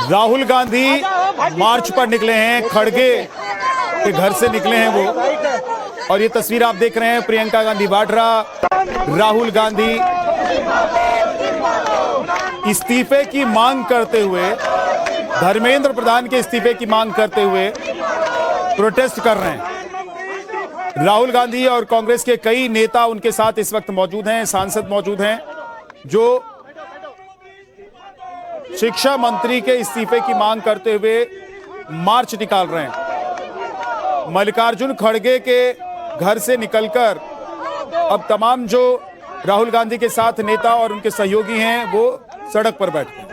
राहुल गांधी मार्च पर निकले हैं, खड़गे के घर से निकले हैं वो, और ये तस्वीर आप देख रहे हैं प्रियंका गांधी वाड्रा, राहुल गांधी इस्तीफे की मांग करते हुए, धर्मेंद्र प्रधान के इस्तीफे की मांग करते हुए प्रोटेस्ट कर रहे हैं। राहुल गांधी और कांग्रेस के कई नेता उनके साथ इस वक्त मौजूद हैं, सांसद मौजूद हैं जो शिक्षा मंत्री के इस्तीफे की मांग करते हुए मार्च निकाल रहे हैं। मल्लिकार्जुन खड़गे के घर से निकलकर अब तमाम जो राहुल गांधी के साथ नेता और उनके सहयोगी हैं वो सड़क पर बैठे हैं।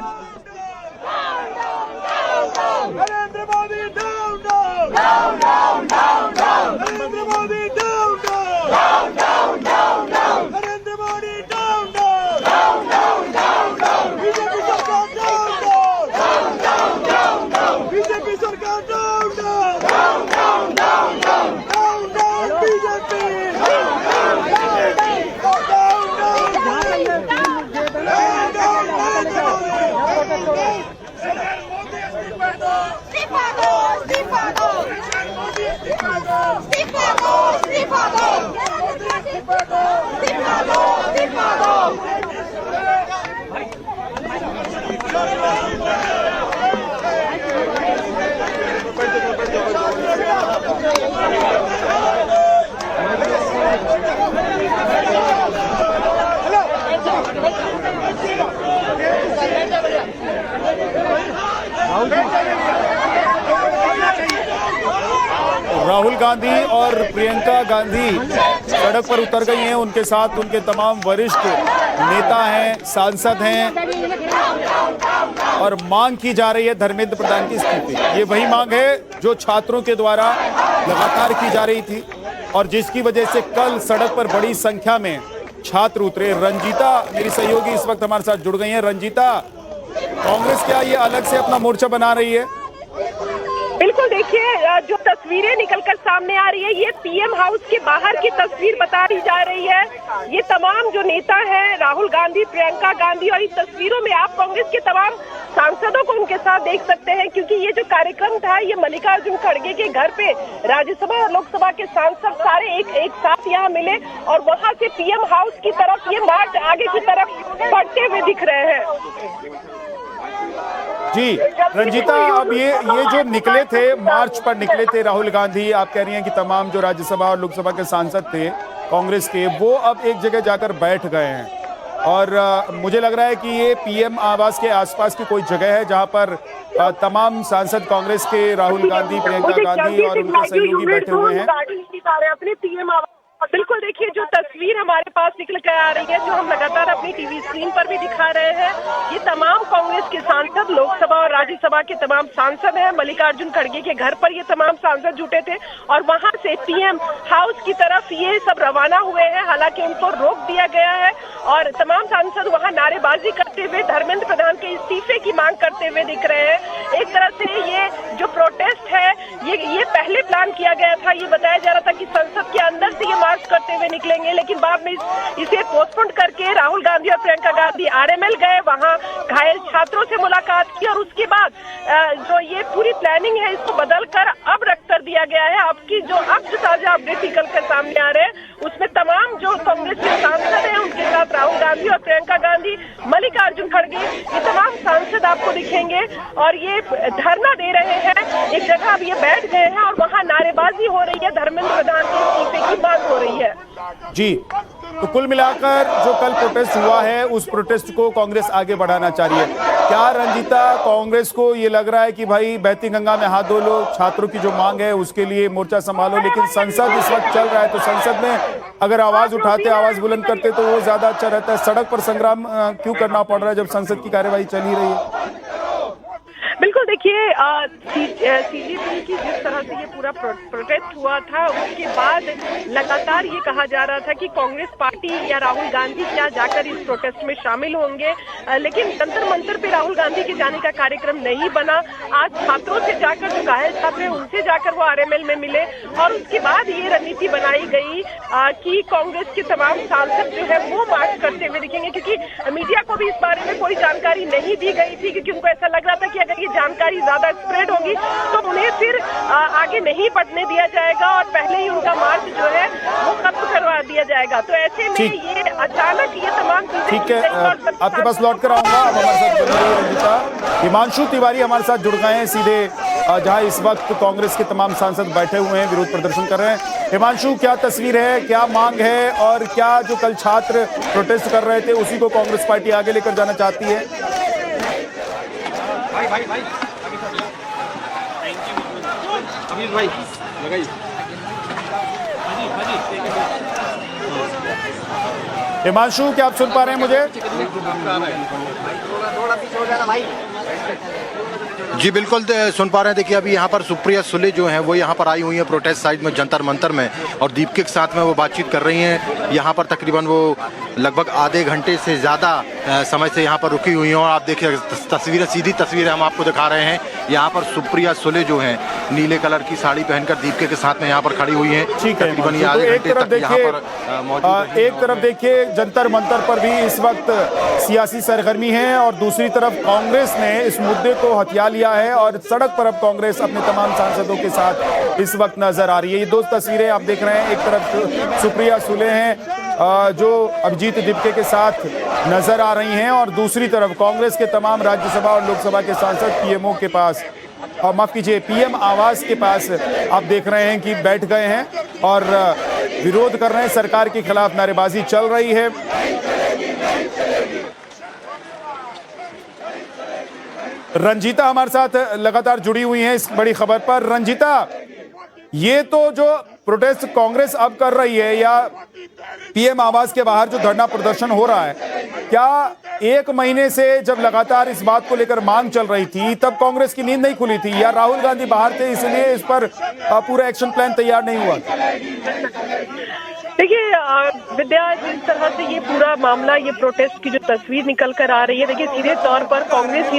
राहुल गांधी और प्रियंका गांधी सड़क पर उतर गई हैं। उनके साथ उनके तमाम वरिष्ठ नेता हैं, सांसद हैं, और मांग की जा रही है धर्मेंद्र प्रधान की इस्तीफे। ये वही मांग है जो छात्रों के द्वारा लगातार की जा रही थी और जिसकी वजह से कल सड़क पर बड़ी संख्या में छात्र उतरे। रंजीता मेरी सहयोगी इस वक्त हमारे साथ जुड़ गई हैं। रंजीता, कांग्रेस क्या ये अलग से अपना मोर्चा बना रही है? बिल्कुल, देखिए जो तस्वीरें निकलकर सामने आ रही है ये पीएम हाउस के बाहर की तस्वीर बताई जा रही है। ये तमाम जो नेता हैं, राहुल गांधी, प्रियंका गांधी, और इस तस्वीरों में आप कांग्रेस के तमाम सांसदों को उनके साथ देख सकते हैं, क्योंकि ये जो कार्यक्रम था ये मल्लिकार्जुन खड़गे के घर पे राज्यसभा और लोकसभा के सांसद सारे एक साथ यहाँ मिले और वहाँ से पीएम हाउस की तरफ ये मार्च आगे की तरफ बढ़ते हुए दिख रहे हैं। जी रंजीता, अब ये जो निकले थे, मार्च पर निकले थे राहुल गांधी, आप कह रही हैं कि तमाम जो राज्यसभा और लोकसभा के सांसद थे कांग्रेस के, वो अब एक जगह जाकर बैठ गए हैं और मुझे लग रहा है कि ये पीएम आवास के आसपास की कोई जगह है जहां पर तमाम सांसद कांग्रेस के, राहुल गांधी, प्रियंका गांधी और उनके सहयोगी बैठे हुए हैं। बिल्कुल, देखिए जो तस्वीर हमारे पास निकल कर आ रही है, जो हम लगातार अपनी टीवी स्क्रीन पर भी दिखा रहे हैं, ये तमाम कांग्रेस के सांसद, लोकसभा और राज्यसभा के तमाम सांसद हैं। मल्लिकार्जुन खड़गे के घर पर ये तमाम सांसद जुटे थे और वहां से पीएम हाउस की तरफ ये सब रवाना हुए हैं। हालांकि उनको रोक दिया गया है और तमाम सांसद वहां नारेबाजी करते हुए धर्मेंद्र प्रधान के इस्तीफे की मांग करते हुए दिख रहे हैं। एक तरह से ये जो प्रोटेस्ट है ये पहले प्लान किया गया था। ये बताया जा रहा था कि संसद के अंदर से ये मार्च करते हुए निकलेंगे, लेकिन बाद में इसे पोस्टपोन करके राहुल गांधी और प्रियंका गांधी आरएमएल गए, वहां घायल छात्रों से मुलाकात की और उसके बाद जो ये पूरी प्लानिंग है इसको बदलकर अब रख कर दिया गया है। अब जो ताजा अपडेट निकल कर सामने आ रहे हैं उसमें तमाम जो कांग्रेस के सांसद हैं उनके साथ राहुल गांधी और प्रियंका गांधी, मल्लिकार्जुन खड़गे, ये तमाम सांसद आपको दिखेंगे और ये धरना दे रहे हैं। एक जगह अब ये बैठ गए हैं और वहाँ नारेबाजी हो रही है, धर्मेंद्र प्रधान के इस्तीफे की मांग हो रही है। जी, तो कुल मिलाकर जो कल प्रोटेस्ट हुआ है उस प्रोटेस्ट को कांग्रेस आगे बढ़ाना चाह रही है। क्या रंजीता, कांग्रेस को ये लग रहा है कि भाई बहती गंगा में हाथ धो लो, छात्रों की जो मांग है उसके लिए मोर्चा संभालो, लेकिन संसद इस वक्त चल रहा है तो संसद में अगर आवाज उठाते, आवाज बुलंद करते तो वो ज्यादा अच्छा रहता है। सड़क पर संग्राम क्यों करना पड़ रहा है जब संसद की कार्यवाही चल ही रही है? बिल्कुल, देखिए देखिए सीजेपी की जिस तरह से ये पूरा प्रोटेस्ट हुआ था, उसके बाद लगातार ये कहा जा रहा था कि कांग्रेस पार्टी या राहुल गांधी क्या जाकर इस प्रोटेस्ट में शामिल होंगे, लेकिन जंतर मंतर पे राहुल गांधी के जाने का कार्यक्रम नहीं बना। आज छात्रों से जाकर, जो घायल छात्र हैं उनसे जाकर वो आरएमएल में मिले और उसके बाद ये रणनीति बनाई गई कि कांग्रेस के तमाम सांसद जो है वो मार्च करते हुए दिखेंगे, क्योंकि मीडिया को भी इस बारे में कोई जानकारी नहीं दी गई थी, क्योंकि उनको ऐसा लग रहा था कि अगर ये जानकारी ज्यादा स्प्रेड होगी तो उन्हें फिर आगे नहीं बढ़ने दिया जाएगा और पहले ही उनका मार्च जो है वो खत्म करवा दिया जाएगा। तो ऐसे में ये अचानक ये तमाम चीजें, ठीक है, आपके पास लौट कर आऊंगा। अब हमारे साथ बन रही रंजिता, हिमांशु तिवारी हमारे साथ जुड़ गए हैं सीधे, जहां इस वक्त कांग्रेस के तमाम सांसद बैठे हुए हैं, विरोध प्रदर्शन कर रहे हैं। हिमांशु, क्या तस्वीर है, क्या मांग है और क्या जो कल छात्र प्रोटेस्ट कर रहे थे उसी को कांग्रेस पार्टी आगे लेकर जाना चाहती है? भाई लगाइए। हिमांशु, क्या आप सुन पा रहे हैं मुझे? जी बिल्कुल सुन पा रहे हैं। देखिए अभी यहाँ पर सुप्रिया सुले जो हैं वो यहाँ पर आई हुई हैं प्रोटेस्ट साइड में जंतर मंतर में, और दीपिका के साथ में वो बातचीत कर रही हैं। यहाँ पर तकरीबन वो लगभग आधे घंटे से ज़्यादा समय से यहाँ पर रुकी हुई हैं। और आप देखिए तस्वीरें, सीधी तस्वीरें हम आपको दिखा रहे हैं। यहाँ पर सुप्रिया सुले जो हैं नीले कलर की साड़ी पहनकर दीपिका के साथ में यहाँ पर खड़ी हुई हैं। ठीक है, तकरीबन आधे घंटे तक यहाँ पर मौजूद। एक तरफ देखिए जंतर मंतर पर भी इस वक्त सियासी सरगर्मी है और दूसरी तरफ कांग्रेस ने इस मुद्दे को हथिया लिया है और सड़क पर अब कांग्रेस अपने तमाम सांसदों के साथ इस वक्त नजर आ रही है। ये दो तस्वीरें आप देख रहे हैं, एक तरफ सुप्रिया सुले हैं जो अभिजीत दीपके के साथ नजर आ रही हैं और दूसरी तरफ कांग्रेस के तमाम राज्यसभा और लोकसभा के सांसद पीएमओ के पास, माफ कीजिए पीएम आवास के पास आप देख रहे हैं कि बैठ गए हैं और विरोध कर रहे हैं। सरकार के खिलाफ नारेबाजी चल रही है। रंजीता हमारे साथ लगातार जुड़ी हुई हैं इस बड़ी खबर पर। रंजीता, ये तो जो प्रोटेस्ट कांग्रेस अब कर रही है या पीएम आवास के बाहर जो धरना प्रदर्शन हो रहा है, क्या एक महीने से जब लगातार इस बात को लेकर मांग चल रही थी तब कांग्रेस की नींद नहीं खुली थी, या राहुल गांधी बाहर थे इसलिए इस पर पूरा एक्शन प्लान तैयार नहीं हुआ? देखिए विद्या, जिस तरह से ये पूरा मामला, ये प्रोटेस्ट की जो तस्वीर निकल कर आ रही है, देखिए सीधे तौर पर कांग्रेस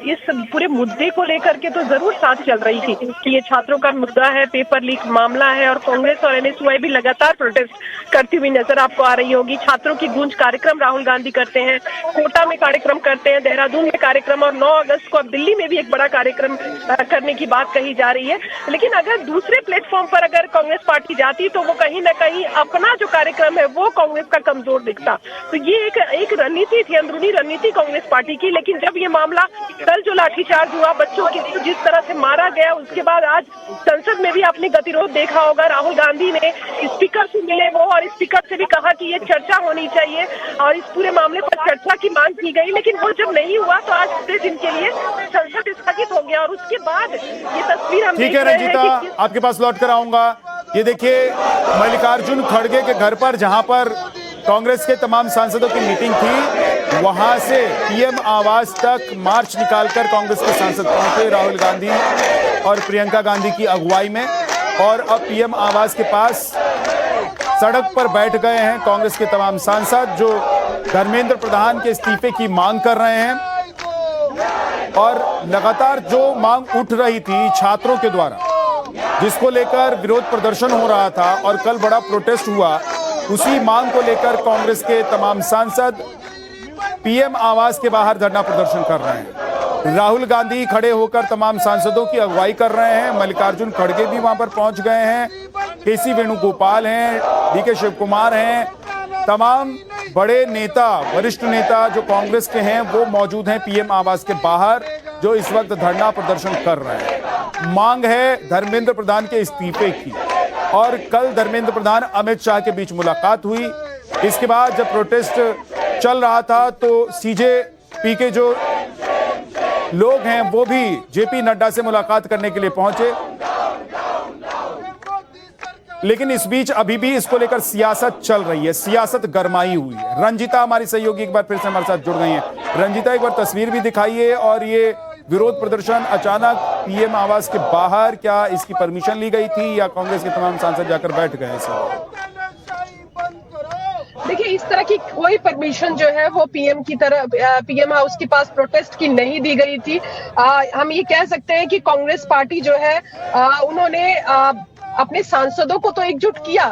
इस पूरे मुद्दे को लेकर के तो जरूर साथ चल रही थी कि ये छात्रों का मुद्दा है, पेपर लीक मामला है, और कांग्रेस और एनएसयूआई भी लगातार प्रोटेस्ट करती हुई नजर आपको आ रही होगी। छात्रों की गूंज कार्यक्रम राहुल गांधी करते हैं, कोटा में कार्यक्रम करते हैं, देहरादून में कार्यक्रम, और 9 अगस्त को अब दिल्ली में भी एक बड़ा कार्यक्रम करने की बात कही जा रही है। लेकिन अगर दूसरे प्लेटफॉर्म पर अगर कांग्रेस पार्टी जाती तो वो कहीं ना कहीं अपना जो कार्यक्रम है वो कांग्रेस का कमजोर दिखता। तो ये एक रणनीति थी, अंदरूनी रणनीति कांग्रेस पार्टी की। लेकिन जब ये मामला कल जो लाठीचार्ज हुआ, बच्चों की जिस तरह से मारा गया, उसके बाद आज संसद में भी आपने गतिरोध देखा होगा। राहुल गांधी ने स्पीकर से मिले वो, और स्पीकर से भी कहा कि ये चर्चा होनी चाहिए और इस पूरे मामले पर चर्चा की मांग की गई। लेकिन वो जब नहीं हुआ तो आज पूरे दिन के लिए संसद स्थगित हो गया और उसके बाद ये तस्वीर हम ठीक है रंजीता, आपके पास लौट कर आऊंगा। ये देखिए मल्लिकार्जुन खड़गे के घर पर जहां पर कांग्रेस के तमाम सांसदों की मीटिंग थी, वहां से पीएम आवास तक मार्च निकालकर कांग्रेस के सांसद पहुंचे राहुल गांधी और प्रियंका गांधी की अगुवाई में, और अब पीएम आवास के पास सड़क पर बैठ गए हैं कांग्रेस के तमाम सांसद जो धर्मेंद्र प्रधान के इस्तीफे की मांग कर रहे हैं। और लगातार जो मांग उठ रही थी छात्रों के द्वारा, जिसको लेकर विरोध प्रदर्शन हो रहा था और कल बड़ा प्रोटेस्ट हुआ, उसी मांग को लेकर कांग्रेस के तमाम सांसद पीएम आवास के बाहर धरना प्रदर्शन कर रहे हैं। राहुल गांधी खड़े होकर तमाम सांसदों की अगुवाई कर रहे हैं, मल्लिकार्जुन खड़गे भी वहां पर पहुंच गए हैं, केसी वेणुगोपाल हैं, डीके शिव कुमार हैं, तमाम बड़े नेता, वरिष्ठ नेता जो कांग्रेस के हैं वो मौजूद हैं पीएम आवास के बाहर, जो इस वक्त धरना प्रदर्शन कर रहे हैं। मांग है धर्मेंद्र प्रधान के इस्तीफे की, और कल धर्मेंद्र प्रधान अमित शाह के बीच मुलाकात हुई। इसके बाद जब प्रोटेस्ट चल रहा था तो सीजेपी के जो लोग हैं वो भी जेपी नड्डा से मुलाकात करने के लिए पहुंचे। लेकिन इस बीच अभी भी इसको लेकर सियासत चल रही है, सियासत गरमाई हुई है। रंजीता हमारी सहयोगी एक बार फिर से हमारे साथ जुड़ गई हैं। रंजीता, एक बार तस्वीर भी दिखाइए और ये विरोध प्रदर्शन अचानक पीएम आवास के बाहर, क्या इसकी परमिशन ली गई थी या कांग्रेस के तमाम सांसद जाकर बैठ गए सर? देखिए, इस तरह की कोई परमिशन जो है वो पीएम हाउस के पास प्रोटेस्ट की नहीं दी गई थी। हम ये कह सकते हैं कि कांग्रेस पार्टी जो है उन्होंने अपने सांसदों को तो एकजुट किया।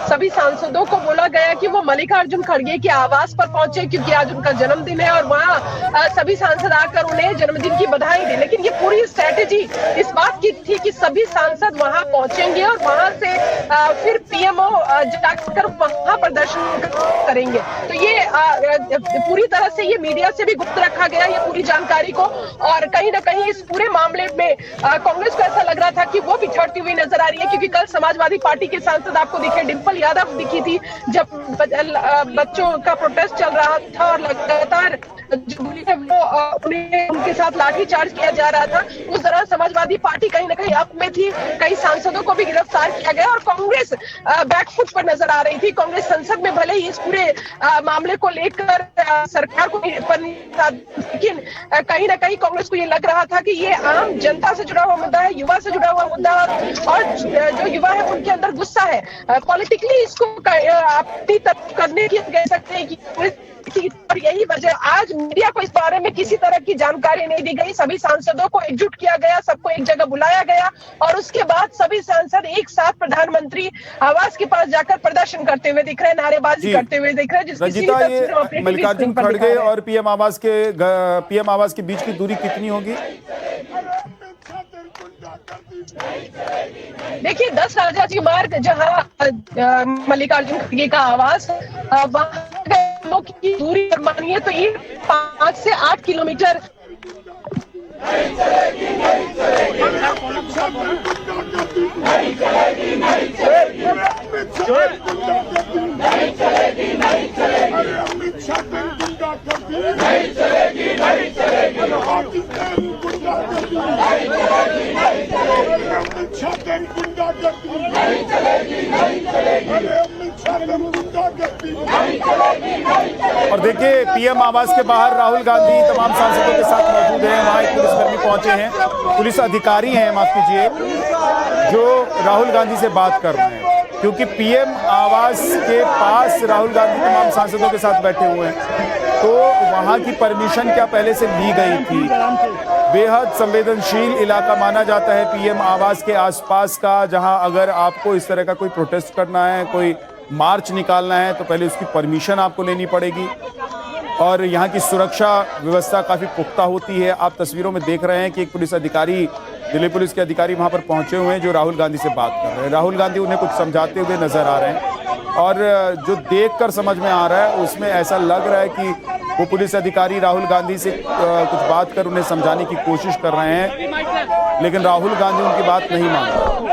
सभी सांसदों को बोला गया कि वो मल्लिकार्जुन खड़गे के आवास पर पहुंचे, क्योंकि आज उनका जन्मदिन है और वहां सभी सांसद आकर उन्हें जन्मदिन की बधाई दी। लेकिन ये पूरी स्ट्रेटेजी इस बात की थी कि सभी सांसद वहां पहुंचेंगे और वहां से फिर पीएमओ जाकर वहां प्रदर्शन करेंगे। तो ये पूरी तरह से ये मीडिया से भी गुप्त रखा गया ये पूरी जानकारी को, और कहीं ना कहीं इस पूरे मामले में कांग्रेस को ऐसा लग रहा था कि वो पिछड़ती हुई नजर आ रही है, क्योंकि कल समाजवादी पार्टी के सांसद आपको दिखे, डिंपल यादव दिखी थी जब बच्चों का प्रोटेस्ट चल रहा था और लगातार जो है वो उनके साथ लाठीचार्ज किया जा रहा था। उस दौरान समाजवादी पार्टी कहीं ना कहीं अप में थी, कई सांसदों को भी गिरफ्तार किया गया और कांग्रेस बैकफुट पर नजर आ रही थी। कांग्रेस संसद में भले ही इस पूरे मामले को लेकर सरकार को लेकिन कहीं ना कहीं कांग्रेस को ये लग रहा था कि ये आम जनता से जुड़ा हुआ मुद्दा है, युवा से जुड़ा हुआ मुद्दा है, और जो युवा है उनके अंदर गुस्सा है। पॉलिटिकली इसको अपनी तरफ करने की कह सकते हैं कि और यही वजह आज मीडिया को इस बारे में किसी तरह की जानकारी नहीं दी गई। सभी सांसदों को एकजुट किया गया, सबको एक जगह बुलाया गया और उसके बाद सभी सांसद एक साथ प्रधानमंत्री आवास के पास जाकर प्रदर्शन करते हुए दिख रहे हैं, नारेबाजी करते हुए दिख रहे हैं। रंजीता, ये मल्लिकार्जुन खड़गे और पीएम आवास के बीच की दूरी कितनी होगी? देखिए, 10 राजाजी मार्ग जहां मल्लिकार्जुन खड़गे का आवास, वहां की दूरी मानिए तो ये 5 से 8 किलोमीटर। और देखिए, पीएम आवास के बाहर राहुल गांधी तमाम सांसदों के साथ मौजूद हैं। वहां एक पुलिसकर्मी पहुंचे हैं, पुलिस अधिकारी हैं, माफ कीजिए, जो राहुल गांधी से बात कर रहे हैं, क्योंकि पीएम आवास के पास राहुल गांधी तमाम सांसदों के साथ बैठे हुए हैं। तो वहां की परमिशन क्या पहले से ली गई थी? बेहद संवेदनशील इलाका माना जाता है पीएम आवास के आसपास का, जहां अगर आपको इस तरह का कोई प्रोटेस्ट करना है, कोई मार्च निकालना है, तो पहले उसकी परमिशन आपको लेनी पड़ेगी और यहाँ की सुरक्षा व्यवस्था काफ़ी पुख्ता होती है। आप तस्वीरों में देख रहे हैं कि एक पुलिस अधिकारी, दिल्ली पुलिस के अधिकारी वहाँ पर पहुँचे हुए हैं जो राहुल गांधी से बात कर रहे हैं। राहुल गांधी उन्हें कुछ समझाते हुए नजर आ रहे हैं और जो देखकर समझ में आ रहा है उसमें ऐसा लग रहा है कि वो पुलिस अधिकारी राहुल गांधी से कुछ बात कर उन्हें समझाने की कोशिश कर रहे हैं, लेकिन राहुल गांधी उनकी बात नहीं मान रहे।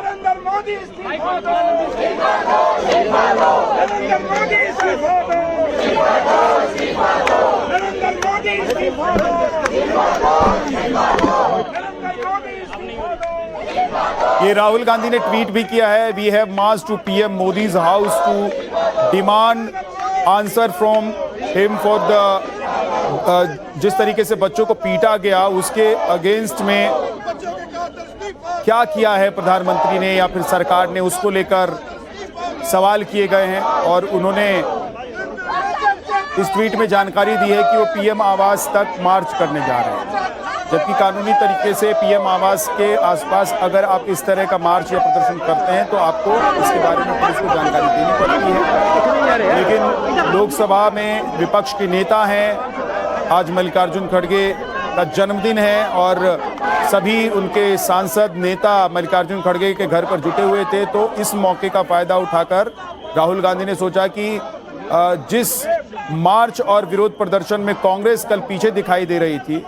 ये राहुल गांधी ने ट्वीट भी किया है, we have march to PM Modi's house to demand answer from him for the जिस तरीके से बच्चों को पीटा गया उसके अगेंस्ट में क्या किया है प्रधानमंत्री ने या फिर सरकार ने, उसको लेकर सवाल किए गए हैं। और उन्होंने इस ट्वीट में जानकारी दी है कि वो पीएम आवास तक मार्च करने जा रहे हैं, जबकि कानूनी तरीके से पीएम आवास के आसपास अगर आप इस तरह का मार्च या प्रदर्शन करते हैं तो आपको इसके बारे में पुलिस को जानकारी देनी पड़ती है। लेकिन लोकसभा में विपक्ष के नेता हैं, आज मल्लिकार्जुन खड़गे का जन्मदिन है और सभी उनके सांसद नेता मल्लिकार्जुन खड़गे के घर पर जुटे हुए थे। तो इस मौके का फायदा उठाकर राहुल गांधी ने सोचा कि जिस मार्च और विरोध प्रदर्शन में कांग्रेस कल पीछे दिखाई दे रही थी,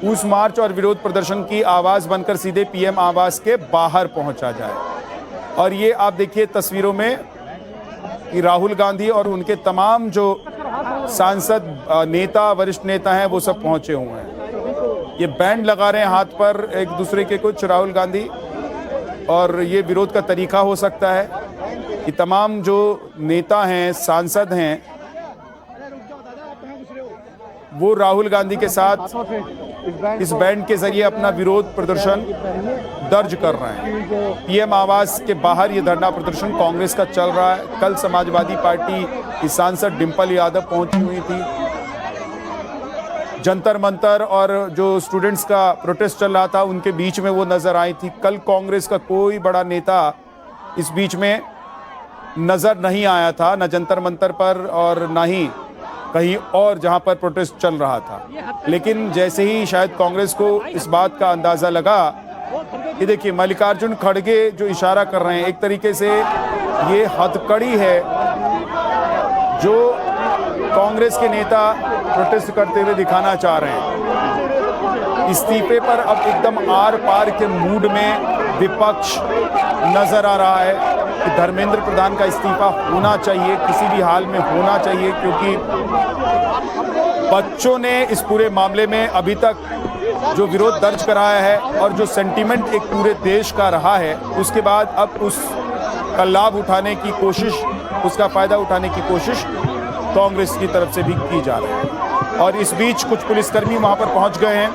उस मार्च और विरोध प्रदर्शन की आवाज बनकर सीधे पीएम आवास के बाहर पहुंचा जाए। और ये आप देखिए तस्वीरों में कि राहुल गांधी और उनके तमाम जो सांसद नेता, वरिष्ठ नेता हैं, वो सब पहुंचे हुए हैं। ये बैंड लगा रहे हैं हाथ पर एक दूसरे के कुछ राहुल गांधी, और ये विरोध का तरीका हो सकता है कि तमाम जो नेता हैं, सांसद हैं, वो राहुल गांधी के साथ इस बैंड के जरिए अपना विरोध प्रदर्शन दर्ज कर रहे हैं। पीएम आवास के बाहर ये धरना प्रदर्शन कांग्रेस का चल रहा है। कल समाजवादी पार्टी की सांसद डिंपल यादव पहुंची हुई थी। जंतर मंतर और जो स्टूडेंट्स का प्रोटेस्ट चल रहा था उनके बीच में वो नजर आई थी। कल कांग्रेस का कोई बड़ा नेता इस बीच में नजर नहीं आया था, न जंतर मंतर पर और न ही कहीं और जहां पर प्रोटेस्ट चल रहा था। लेकिन जैसे ही शायद कांग्रेस को इस बात का अंदाजा लगा कि देखिए मल्लिकार्जुन खड़गे जो इशारा कर रहे हैं, एक तरीके से ये हथकड़ी है जो कांग्रेस के नेता प्रोटेस्ट करते हुए दिखाना चाह रहे हैं। इस्तीफे पर अब एकदम आर पार के मूड में विपक्ष नजर आ रहा है कि धर्मेंद्र प्रधान का इस्तीफा होना चाहिए, किसी भी हाल में होना चाहिए, क्योंकि बच्चों ने इस पूरे मामले में अभी तक जो विरोध दर्ज कराया है और जो सेंटीमेंट एक पूरे देश का रहा है, उसके बाद अब उसका लाभ उठाने की कोशिश, उसका फायदा उठाने की कोशिश कांग्रेस की तरफ से भी की जा रही है। और इस बीच कुछ पुलिसकर्मी वहां पर पहुंच गए हैं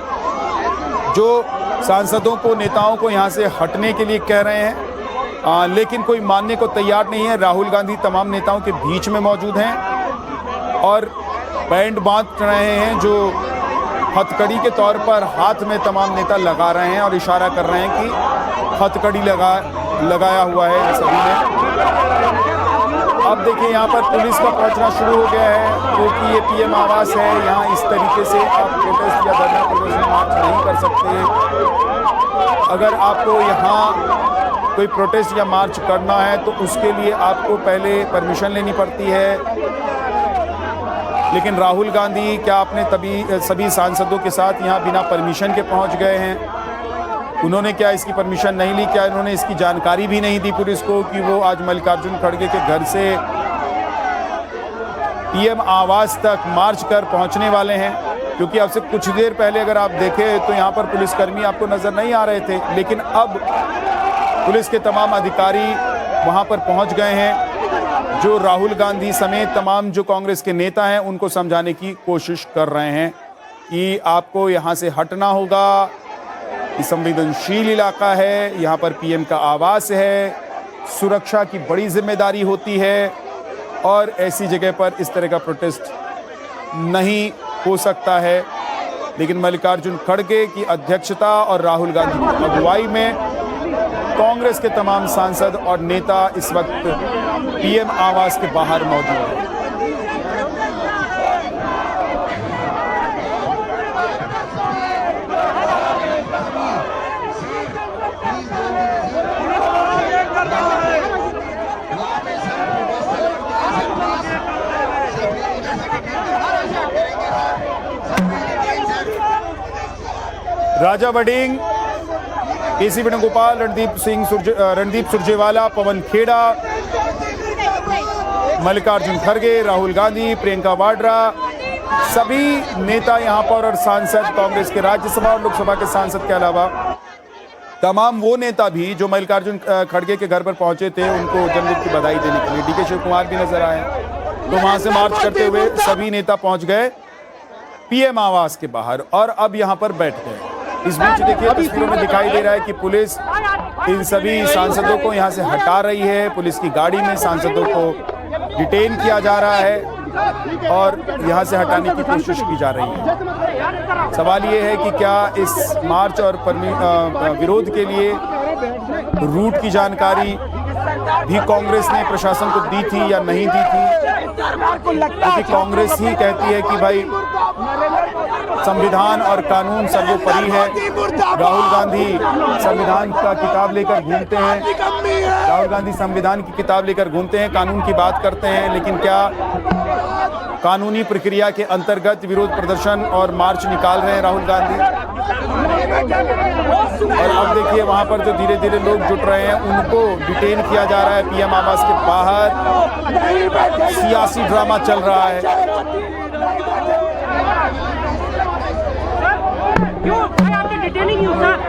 जो सांसदों को, नेताओं को यहां से हटने के लिए कह रहे हैं, लेकिन कोई मानने को तैयार नहीं है। राहुल गांधी तमाम नेताओं के बीच में मौजूद हैं और बैंड बांध रहे हैं जो हथकड़ी के तौर पर हाथ में तमाम नेता लगा रहे हैं और इशारा कर रहे हैं कि हथकड़ी लगाया हुआ है सभी ने। अब देखिए यहाँ पर पुलिस का पहुंचना शुरू हो गया है, क्योंकि ये पीएम आवास है। यहाँ इस तरीके से आप प्रोटेस्ट या धरना प्रदर्शन मार्च नहीं कर सकते। अगर आपको यहाँ कोई प्रोटेस्ट या मार्च करना है तो उसके लिए आपको पहले परमिशन लेनी पड़ती है। लेकिन राहुल गांधी क्या अपने सभी सांसदों के साथ यहाँ बिना परमिशन के पहुँच गए हैं? उन्होंने क्या इसकी परमिशन नहीं ली? क्या इन्होंने इसकी जानकारी भी नहीं दी पुलिस को कि वो आज मल्लिकार्जुन खड़गे के घर से पीएम आवास तक मार्च कर पहुंचने वाले हैं? क्योंकि अब से कुछ देर पहले अगर आप देखें तो यहाँ पर पुलिसकर्मी आपको नजर नहीं आ रहे थे, लेकिन अब पुलिस के तमाम अधिकारी वहां पर पहुंच गए हैं जो राहुल गांधी समेत तमाम जो कांग्रेस के नेता हैं उनको समझाने की कोशिश कर रहे हैं कि आपको यहाँ से हटना होगा। ये संवेदनशील इलाका है, यहाँ पर पीएम का आवास है, सुरक्षा की बड़ी जिम्मेदारी होती है और ऐसी जगह पर इस तरह का प्रोटेस्ट नहीं हो सकता है। लेकिन मल्लिकार्जुन खड़गे की अध्यक्षता और राहुल गांधी की अगुवाई में कांग्रेस के तमाम सांसद और नेता इस वक्त पीएम आवास के बाहर मौजूद हैं। राजा वडिंग, केसी वेणुगोपाल, रणदीप सुरजेवाला, पवन खेड़ा, मल्लिकार्जुन खड़गे, राहुल गांधी, प्रियंका वाड्रा, सभी नेता यहाँ पर और सांसद, कांग्रेस के राज्यसभा और लोकसभा के सांसद के अलावा तमाम वो नेता भी जो मल्लिकार्जुन खड़गे के घर पर पहुंचे थे उनको जन्मदिन की बधाई देने के लिए डीके शिव कुमार भी नजर आए। तो वहां से मार्च करते हुए सभी नेता पहुंच गए पीएम आवास के बाहर और अब यहाँ पर बैठ गए। इस बीच देखिए तस्वीरों में दिखाई दे रहा है कि पुलिस इन सभी सांसदों को यहाँ से हटा रही है। पुलिस की गाड़ी में सांसदों को डिटेन किया जा रहा है और यहाँ से हटाने की कोशिश की जा रही है। सवाल ये है कि क्या इस मार्च और विरोध के लिए रूट की जानकारी भी कांग्रेस ने प्रशासन को दी थी या नहीं दी थी? क्योंकि कांग्रेस ही कहती है कि भाई संविधान और कानून सर्वोपरि है। राहुल गांधी संविधान का किताब लेकर घूमते हैं, राहुल गांधी संविधान की किताब लेकर घूमते हैं, कानून की बात करते हैं, लेकिन क्या कानूनी प्रक्रिया के अंतर्गत विरोध प्रदर्शन और मार्च निकाल रहे हैं राहुल गांधी? और अब देखिए वहां पर जो धीरे धीरे लोग जुट रहे हैं उनको डिटेन किया जा रहा है पीएम आवास के बाहर। सियासी ड्रामा चल रहा है।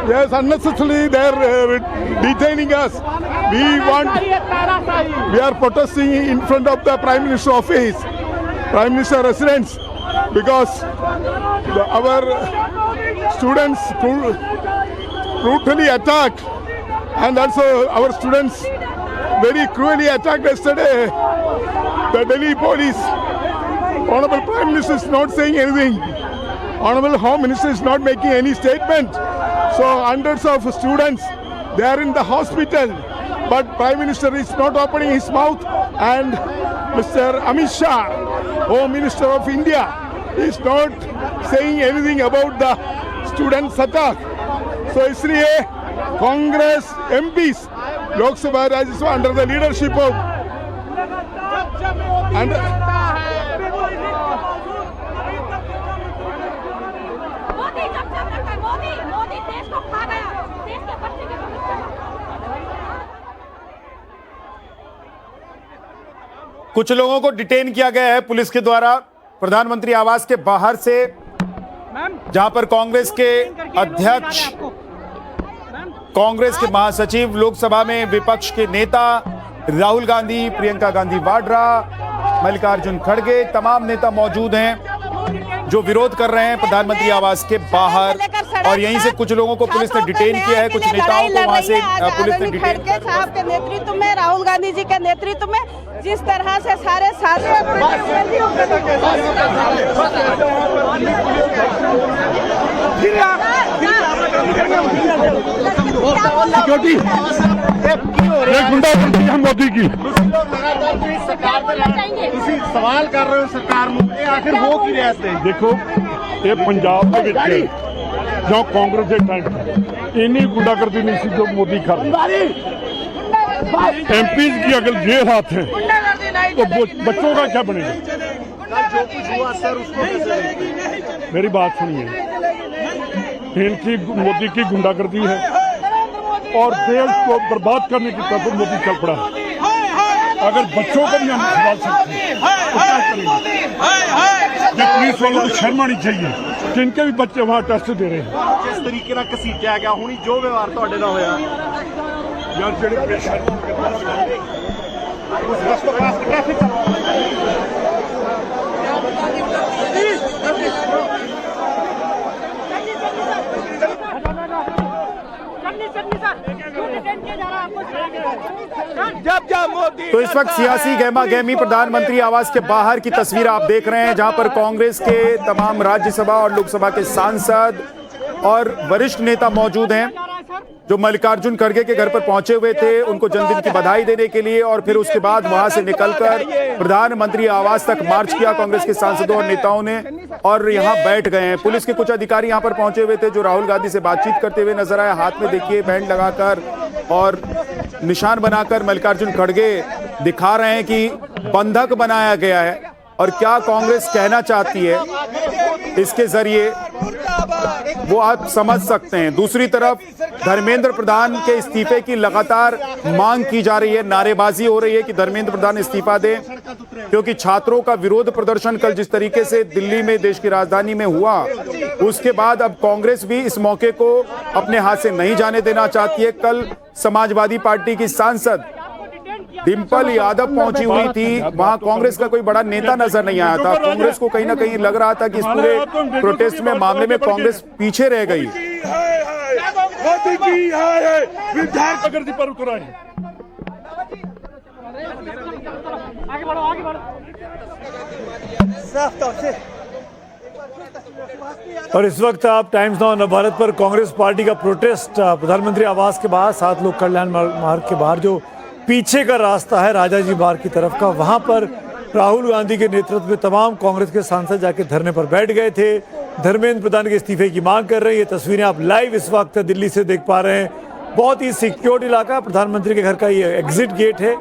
Yes, unnecessarily they are detaining us. We are protesting in front of the Prime Minister office, Prime Minister residence. because our students brutally attacked, and also our students very cruelly attacked yesterday. The Delhi police. Honorable Prime Minister is not saying anything. Honorable Home Minister is not making any statement. So hundreds of students, they are in the hospital, but Prime Minister is not opening his mouth, and Mr. Amit Shah, Home Minister of India, is not saying anything about the students' attack. So इसलिए Congress MPs, Lok Sabha Rajya Sabha under the leadership of Modi देश को खा गया, देश के बच्चे के भविष्य। कुछ लोगों को डिटेन किया गया है पुलिस के द्वारा प्रधानमंत्री आवास के बाहर से, जहां पर कांग्रेस के अध्यक्ष, कांग्रेस के महासचिव, लोकसभा में विपक्ष के नेता राहुल गांधी, प्रियंका गांधी वाड्रा, मल्लिकार्जुन खड़गे, तमाम नेता मौजूद हैं जो विरोध कर रहे हैं प्रधानमंत्री आवास के बाहर। और यहीं से कुछ लोगों को पुलिस ने डिटेन किया है, कुछ नेताओं को वहां से पुलिस ने डिटेन किया। साहब के नेतृत्व में, राहुल गांधी जी के नेतृत्व में जिस तरह से सारे साथी मोदी की सवाल कर रहे हो सरकार ਨੂੰ ਆਖਿਰ ਹੋ ਕੀ ਰਿਹਾ ਸੀ। देखो ये पंजाब ਦੇ ਵਿੱਚ जो कांग्रेस के टाइम इन्नी गुंडागर्दी नहीं सी जो मोदी कर एमपी की अगर ये हाथ है तो बच्चों का क्या बनेगा। जो कुछ हुआ सर उसको मेरी बात सुनिए, इनकी मोदी की गुंडागर्दी है और देश को बर्बाद करने की तरफ मोदी चल पड़ा है। अगर बच्चों को भी हम संभाल सकते हैं तो क्या करेंगे। ये पुलिस वालों को शर्म आनी चाहिए कि इनके भी बच्चे वहाँ टेस्ट दे रहे हैं। जिस तरीके ਨਾਲ ਘਸੀਟਿਆ ਗਿਆ ਹੁਣੀ ਜੋ ਵਿਵਹਾਰ ਤੁਹਾਡੇ ਨਾਲ ਹੋਇਆ यार ਜਿਹੜੇ प्रेशर ਉਸ ਰਸਤੇ ਪਾਸ ਟ੍ਰੈਫਿਕ तो इस वक्त सियासी गहमा गहमी प्रधानमंत्री आवास के बाहर की तस्वीर आप देख रहे हैं, जहां पर कांग्रेस के तमाम राज्यसभा और लोकसभा के सांसद और वरिष्ठ नेता मौजूद हैं जो मल्लिकार्जुन खड़गे के घर पर पहुंचे हुए थे उनको जन्मदिन की बधाई देने के लिए, और फिर उसके बाद वहां से निकलकर प्रधानमंत्री आवास तक मार्च किया कांग्रेस के सांसदों और नेताओं ने, और यहां बैठ गए हैं। पुलिस के कुछ अधिकारी यहां पर पहुंचे हुए थे जो राहुल गांधी से बातचीत करते हुए नजर आए, हाथ में देखिए बैंड लगाकर और निशान बनाकर मल्लिकार्जुन खड़गे दिखा रहे हैं कि बंधक बनाया गया है। और क्या कांग्रेस कहना चाहती है इसके जरिए वो आप समझ सकते हैं। दूसरी तरफ धर्मेंद्र प्रधान के इस्तीफे की लगातार मांग की जा रही है, नारेबाजी हो रही है कि धर्मेंद्र प्रधान इस्तीफा दें, क्योंकि छात्रों का विरोध प्रदर्शन कल जिस तरीके से दिल्ली में, देश की राजधानी में हुआ, उसके बाद अब कांग्रेस भी इस मौके को अपने हाथ से नहीं जाने देना चाहती है। कल समाजवादी पार्टी की सांसद डिंपल यादव पहुंची हुई थी, वहां कांग्रेस का कोई बड़ा नेता नजर नहीं आया था। कांग्रेस को कहीं ना कहीं लग रहा था कि इस पूरे प्रोटेस्ट में, मामले में कांग्रेस पीछे रह गई। और इस वक्त आप टाइम्स नाउ नवभारत पर कांग्रेस पार्टी का प्रोटेस्ट प्रधानमंत्री आवास के बाहर, 7 लोक कल्याण मार्ग के बाहर जो पीछे का रास्ता है राजाजी बाग की तरफ का, वहां पर राहुल गांधी के नेतृत्व में तमाम कांग्रेस के सांसद जाके धरने पर बैठ गए थे। धर्मेंद्र प्रधान के इस्तीफे की मांग कर रहे हैं। ये तस्वीरें आप लाइव इस वक्त दिल्ली से देख पा रहे हैं। बहुत ही सिक्योर्ड इलाका, प्रधानमंत्री के घर का ये एग्जिट गेट है,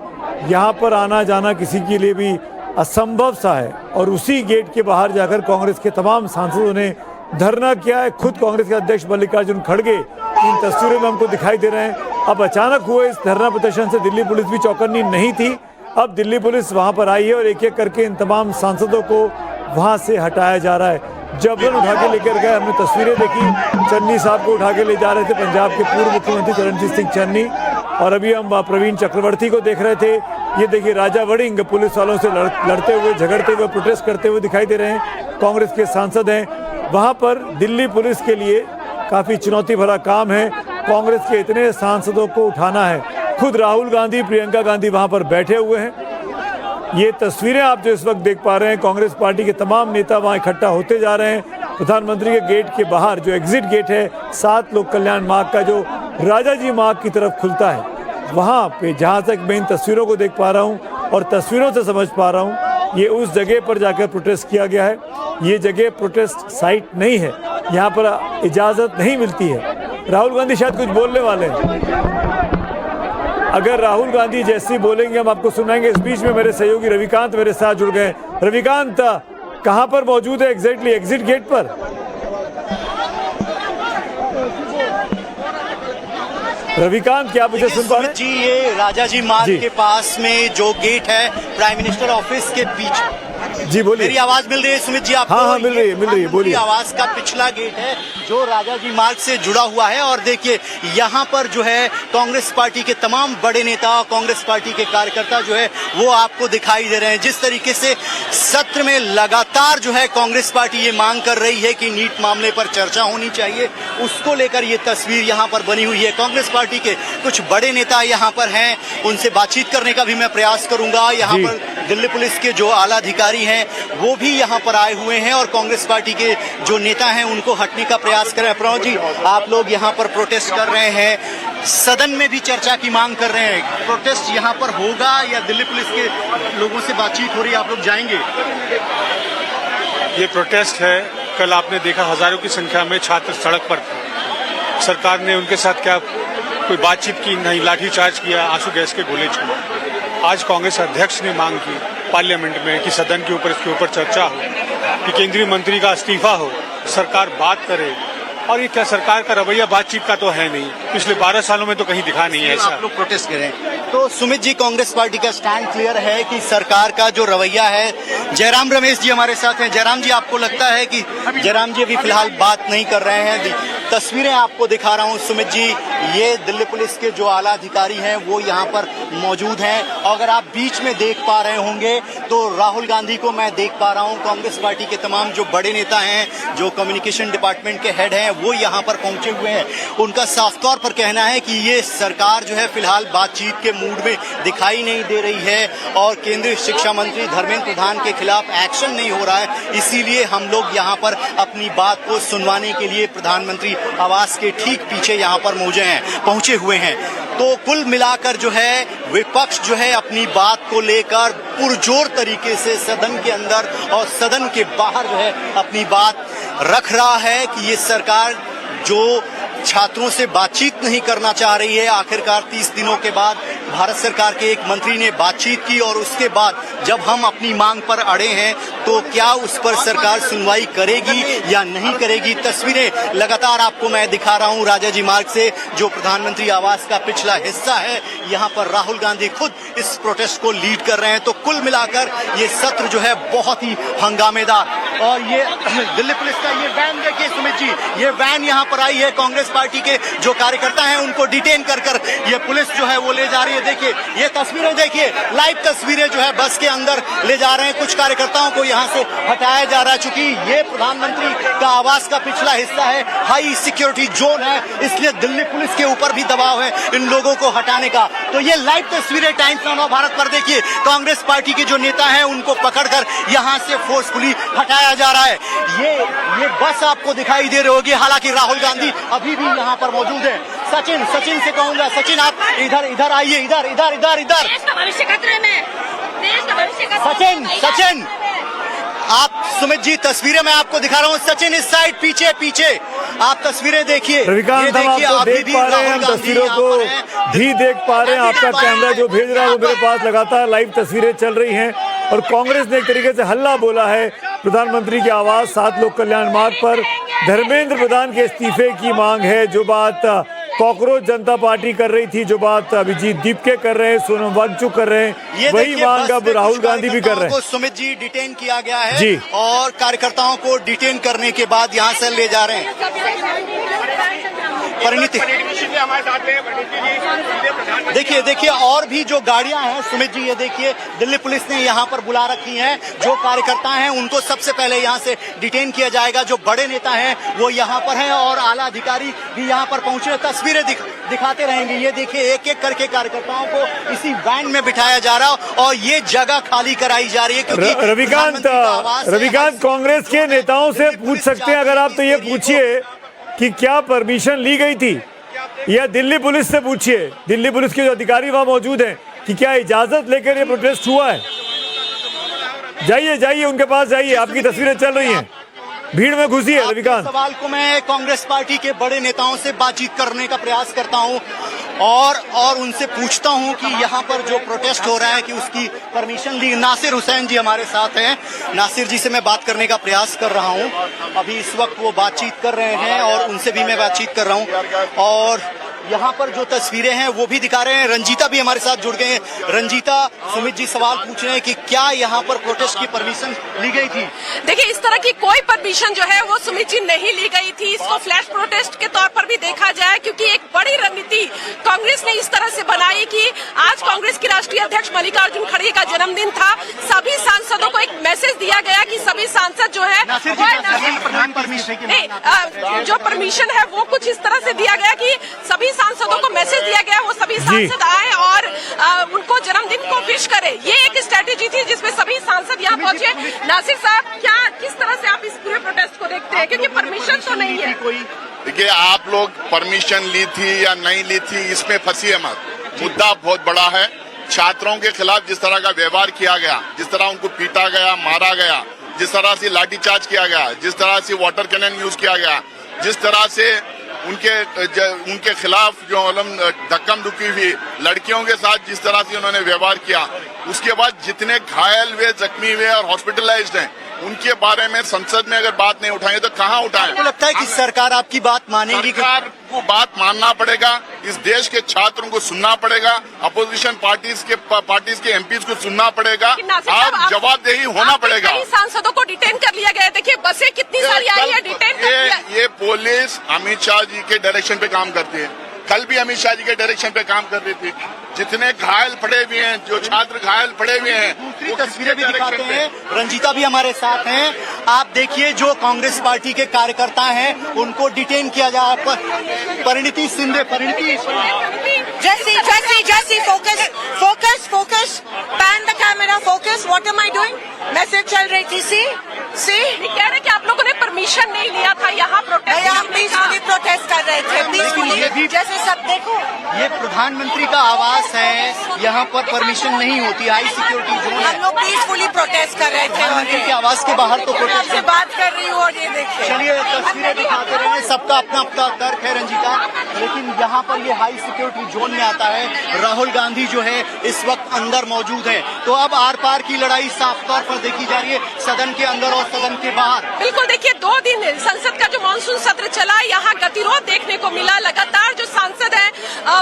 यहाँ पर आना जाना किसी के लिए भी असंभव सा है। और उसी गेट के बाहर जाकर कांग्रेस के तमाम सांसदों ने धरना किया है। खुद कांग्रेस के अध्यक्ष मल्लिकार्जुन खड़गे इन तस्वीरों में हमको दिखाई दे रहे हैं। अब अचानक हुए इस धरना प्रदर्शन से दिल्ली पुलिस भी चौकन्नी नहीं थी। अब दिल्ली पुलिस वहां पर आई है और एक एक करके इन तमाम सांसदों को वहां से हटाया जा रहा है। जबरन उठा के लेकर गए, हमने तस्वीरें देखी, चन्नी साहब को उठा के ले जा रहे थे, पंजाब के पूर्व मुख्यमंत्री चरणजीत सिंह चन्नी। और अभी हम प्रवीण चक्रवर्ती को देख रहे थे। ये देखिए राजा वड़िंग पुलिस वालों से लड़ते हुए, झगड़ते हुए, प्रोटेस्ट करते हुए दिखाई दे रहे हैं। कांग्रेस के सांसद हैं। वहाँ पर दिल्ली पुलिस के लिए काफ़ी चुनौती भरा काम है। कांग्रेस के इतने सांसदों को उठाना है। खुद राहुल गांधी, प्रियंका गांधी वहाँ पर बैठे हुए हैं। ये तस्वीरें आप जो इस वक्त देख पा रहे हैं, कांग्रेस पार्टी के तमाम नेता वहाँ इकट्ठा होते जा रहे हैं। प्रधानमंत्री के गेट के बाहर जो एग्जिट गेट है 7 लोक कल्याण मार्ग का, जो राजा जी मार्ग की तरफ खुलता है, वहाँ पे जहाँ तक मैं इन तस्वीरों को देख पा रहा हूँ और तस्वीरों से समझ पा रहा हूँ, ये उस जगह पर जाकर प्रोटेस्ट किया गया है। ये जगह प्रोटेस्ट साइट नहीं है, यहाँ पर इजाज़त नहीं मिलती है। राहुल गांधी शायद कुछ बोलने वाले हैं। अगर राहुल गांधी जैसी बोलेंगे हम आपको सुनाएंगे। इस बीच में मेरे सहयोगी रविकांत मेरे साथ जुड़ गए। रविकांत, कहाँ पर मौजूद है एग्जैक्टली? एग्जिट गेट पर? रविकांत, क्या आप मुझे सुन पा रहे हैं? जी, ये राजा जी मार्ग के पास में जो गेट है प्राइम मिनिस्टर ऑफिस के पीछे। जी बोलिए। मेरी आवाज मिल रही है सुमित जी आपको? हाँ, मिल रही है, बोलिए। आवाज का पिछला गेट है जो राजा जी मार्ग से जुड़ा हुआ है। और देखिए यहाँ पर जो है कांग्रेस पार्टी के तमाम बड़े नेता, कांग्रेस पार्टी के कार्यकर्ता जो है वो आपको दिखाई दे रहे हैं। जिस तरीके से सत्र में लगातार जो है कांग्रेस पार्टी ये मांग कर रही है कि नीट मामले पर चर्चा होनी चाहिए, उसको लेकर ये तस्वीर यहाँ पर बनी हुई है। कांग्रेस पार्टी के कुछ बड़े नेता यहाँ पर हैं, उनसे बातचीत करने का भी मैं प्रयास करूंगा। यहाँ पर दिल्ली पुलिस के जो आला अधिकारी हैं वो भी यहाँ पर आए हुए हैं और कांग्रेस पार्टी के जो नेता हैं उनको हटने का प्रयास कर रहे हैं। प्रणव जी, आप लोग यहाँ पर प्रोटेस्ट कर रहे हैं, सदन में भी चर्चा की मांग कर रहे हैं। प्रोटेस्ट यहाँ पर होगा या दिल्ली पुलिस के लोगों से बातचीत हो रही है, आप लोग जाएंगे? ये प्रोटेस्ट है। कल आपने देखा हजारों की संख्या में छात्र सड़क पर थे। सरकार ने उनके साथ क्या कोई बातचीत की? नहीं, लाठीचार्ज किया, आंसू गैस के गोले छोड़े। आज कांग्रेस अध्यक्ष ने मांग की पार्लियामेंट में कि सदन के ऊपर इसके ऊपर चर्चा हो, कि केंद्रीय मंत्री का इस्तीफा हो, सरकार बात करे। और ये क्या सरकार का रवैया बातचीत का तो है नहीं, पिछले 12 सालों में तो कहीं दिखा नहीं है ऐसा। आप लोग प्रोटेस्ट करें तो सुमित जी, कांग्रेस पार्टी का स्टैंड क्लियर है कि सरकार का जो रवैया है। जयराम रमेश जी हमारे साथ हैं। जयराम जी, आपको लगता है कि जयराम जी अभी फिलहाल बात नहीं कर रहे हैं? तस्वीरें आपको दिखा रहा हूं सुमित जी, ये दिल्ली पुलिस के जो आला अधिकारी हैं वो यहाँ पर मौजूद हैं। अगर आप बीच में देख पा रहे होंगे तो राहुल गांधी को मैं देख पा रहा हूँ। कांग्रेस पार्टी के तमाम जो बड़े नेता हैं, जो कम्युनिकेशन डिपार्टमेंट के हेड हैं, वो यहाँ पर पहुंचे हुए हैं। उनका साफ तौर पर कहना है कि ये सरकार जो है फिलहाल बातचीत के मूड में दिखाई नहीं दे रही है और केंद्रीय शिक्षा मंत्री धर्मेंद्र प्रधान के खिलाफ एक्शन नहीं हो रहा है। इसीलिए हम लोग यहाँ पर अपनी बात को सुनवाने के लिए प्रधानमंत्री आवास के ठीक पीछे यहाँ पर पहुंचे हुए हैं। तो कुल मिलाकर जो है विपक्ष जो है अपनी बात को लेकर पुरजोर तरीके से सदन के अंदर और सदन के बाहर जो है अपनी बात रख रहा है कि ये सरकार जो छात्रों से बातचीत नहीं करना चाह रही है। आखिरकार 30 दिनों के बाद भारत सरकार के एक मंत्री ने बातचीत की और उसके बाद जब हम अपनी मांग पर अड़े हैं तो क्या उस पर सरकार सुनवाई करेगी या नहीं करेगी? तस्वीरें लगातार आपको मैं दिखा रहा हूं राजा जी मार्ग से, जो प्रधानमंत्री आवास का पिछला हिस्सा है। यहाँ पर राहुल गांधी खुद इस प्रोटेस्ट को लीड कर रहे हैं। तो कुल मिलाकर ये सत्र जो है बहुत ही हंगामेदार। और ये दिल्ली पुलिस का ये वैन देखिए सुमित जी, ये वैन यहाँ पर आई है। कांग्रेस पार्टी के जो कार्यकर्ता हैं उनको डिटेन कर ये पुलिस जो है वो ले जा रही है। देखिए ये तस्वीरें, देखिए लाइव तस्वीरें जो है बस के अंदर ले जा रहे हैं। कुछ कार्यकर्ताओं को यहाँ से हटाया जा रहा है। चूंकि ये प्रधानमंत्री का आवास का पिछला हिस्सा है, हाई सिक्योरिटी जोन है, इसलिए दिल्ली पुलिस के ऊपर भी दबाव है इन लोगों को हटाने का। तो ये लाइव तस्वीरें टाइम्स नाउ भारत पर देखिए, कांग्रेस पार्टी के जो नेता हैं उनको पकड़कर यहाँ से फोर्सफुली हटाया जा रहा है। ये बस आपको दिखाई दे रही होगी, हालांकि राहुल गांधी अभी भी यहाँ पर मौजूद है। सचिन से कहूंगा, सचिन आप इधर आइए, इधर। देश का भविष्य खतरे में, देश का भविष्य खतरे में। सचिन आप, सुमित जी तस्वीरें मैं आपको दिखा रहा हूँ। सचिन इस साइड, पीछे आप तस्वीरें देखिए। रविकांत, हम आपको देख पा रहे हैं, हम तस्वीरों को भी देख पा रहे हैं। आपका कैमरा जो भेज रहा है वो मेरे पास लगातार लाइव तस्वीरें चल रही हैं। और कांग्रेस ने एक तरीके से हल्ला बोला है प्रधानमंत्री की आवाज 7 लोक कल्याण मार्ग पर। धर्मेंद्र प्रधान के इस्तीफे की मांग है, जो बात कॉकरोच जनता पार्टी कर रही थी, जो बात अभिजीत दीपके कर रहे हैं, सोनम वांगचुक कर रहे हैं, वही मांग अब राहुल गांधी भी कर रहे हैं। सुमित जी डिटेन किया गया है जी, और कार्यकर्ताओं को डिटेन करने के बाद यहाँ से ले जा रहे हैं। परिणति। देखिए और भी जो गाड़ियां हैं सुमित जी, ये देखिए दिल्ली पुलिस ने यहाँ पर बुला रखी हैं। जो कार्यकर्ता हैं उनको सबसे पहले यहाँ से डिटेन किया जाएगा। जो बड़े नेता हैं वो यहाँ पर हैं और आला अधिकारी भी यहाँ पर पहुंचे। तस्वीरें दिखाते रहेंगे। ये देखिए एक एक करके कार्यकर्ताओं को इसी वैन में बिठाया जा रहा है और ये जगह खाली कराई जा रही है क्योंकि रविकांत कांग्रेस के नेताओं से पूछ सकते हैं अगर आप, तो ये पूछिए कि क्या परमिशन ली गई थी, या दिल्ली पुलिस से पूछिए, दिल्ली पुलिस के जो अधिकारी वहां मौजूद हैं, कि क्या इजाजत लेकर ये प्रोटेस्ट हुआ है। जाइए उनके पास जाइए, आपकी तस्वीरें चल रही हैं, भीड़ में घुसी है। रविकांत, सवाल को मैं कांग्रेस पार्टी के बड़े नेताओं से बातचीत करने का प्रयास करता हूं और उनसे पूछता हूं कि यहां पर जो प्रोटेस्ट हो रहा है कि उसकी परमिशन ली। नासिर हुसैन जी हमारे साथ हैं। नासिर जी से मैं बात करने का प्रयास कर रहा हूं। अभी इस वक्त वो बातचीत कर रहे हैं और उनसे भी मैं बातचीत कर रहा हूं और यहाँ पर जो तस्वीरें हैं वो भी दिखा रहे हैं। रंजीता भी हमारे साथ जुड़ गए हैं। रंजीता, सुमित जी सवाल पूछ रहे हैं कि क्या यहाँ पर प्रोटेस्ट की परमिशन ली गई थी? देखिए इस तरह की कोई परमिशन जो है वो सुमित जी नहीं ली गई थी। इसको फ्लैश प्रोटेस्ट के तौर पर भी देखा जाए क्योंकि एक बड़ी रणनीति कांग्रेस ने इस तरह से बनाई कि आज कांग्रेस के राष्ट्रीय अध्यक्ष मल्लिकार्जुन खड़गे का जन्मदिन था। सभी सांसदों को एक मैसेज दिया गया कि सभी सांसद जो है जो परमिशन है वो कुछ इस तरह से दिया गया कि सभी सांसदों को मैसेज दिया गया वो सभी सांसद आए और उनको जन्मदिन को विश करें। ये एक स्ट्रेटेजी थी जिसमें सभी सांसद यहाँ पहुंचे। नासिर साहब, क्या किस तरह से आप इस पूरे प्रोटेस्ट को देखते हैं, क्योंकि परमिशन तो नहीं है? देखिए, आप लोग परमिशन ली थी या नहीं ली थी इसमें फंसिए मत। मुद्दा बहुत बड़ा है। छात्रों के खिलाफ जिस तरह का व्यवहार किया गया, जिस तरह उनको पीटा गया, मारा गया, जिस तरह से लाठीचार्ज किया गया, जिस तरह से वाटर कैनन यूज किया गया, जिस तरह से उनके खिलाफ जो धक्कम धुक्की हुई, लड़कियों के साथ जिस तरह से उन्होंने व्यवहार किया, उसके बाद जितने घायल हुए, जख्मी हुए और हॉस्पिटलाइज्ड हैं, उनके बारे में संसद में अगर बात नहीं उठाएंगे तो कहाँ उठाएं? आपको लगता है कि सरकार आपकी बात मानेगी? सरकार को बात मानना पड़ेगा। इस देश के छात्रों को सुनना पड़ेगा। अपोजिशन पार्टीज के एमपीज को सुनना पड़ेगा और जवाबदेही होना पड़ेगा। सांसदों को डिटेन कर लिया गया। देखिए बसें कितनी सारी आई है, डिटेन कर लिया। ये पुलिस अमित शाह जी के डायरेक्शन पे काम करती है। कल भी अमित शाह जी के डायरेक्शन पे काम कर रही थी। जितने घायल पड़े हुए हैं, जो छात्र घायल पड़े हुए हैं, दूसरी तस्वीरें भी दिखाते हैं। रंजीता भी हमारे साथ हैं। आप देखिए जो कांग्रेस पार्टी के कार्यकर्ता हैं उनको डिटेन किया जा रहा है। परिणति शिंदे, परिणति जैसी focus pan the camera, focus. What am I doing? Message चल रही थी। सी कह रहे कि आप लोगों ने परमिशन नहीं लिया था यहाँ प्रोटेस्ट। हम पीसफुली प्रोटेस्ट कर रहे थे, पीसफुली, जैसे सब देखो। ये प्रधानमंत्री का आवास है, यहाँ पर परमिशन नहीं होती, हाई सिक्योरिटी जोन है। हम लोग पीसफुली प्रोटेस्ट कर रहे थे। प्रधानमंत्री के आवास के बाहर तो प्रोटेस्ट से बात कर रही हूँ और ये देखिए। चलिए तस्वीरें दिखाते रहे। सबका अपना अपना तर्क है रंजीता, लेकिन यहाँ पर ये हाई सिक्योरिटी जोन में आता है। राहुल गांधी जो है इस वक्त अंदर मौजूद है। तो अब आर पार की लड़ाई साफ तौर पर देखी जा रही है, सदन के अंदर और सदन के बाहर। बिल्कुल, देखिए 2 दिन संसद का जो मानसून सत्र चला, यहाँ गतिरोध देखने को मिला। लगातार जो सांसद हैं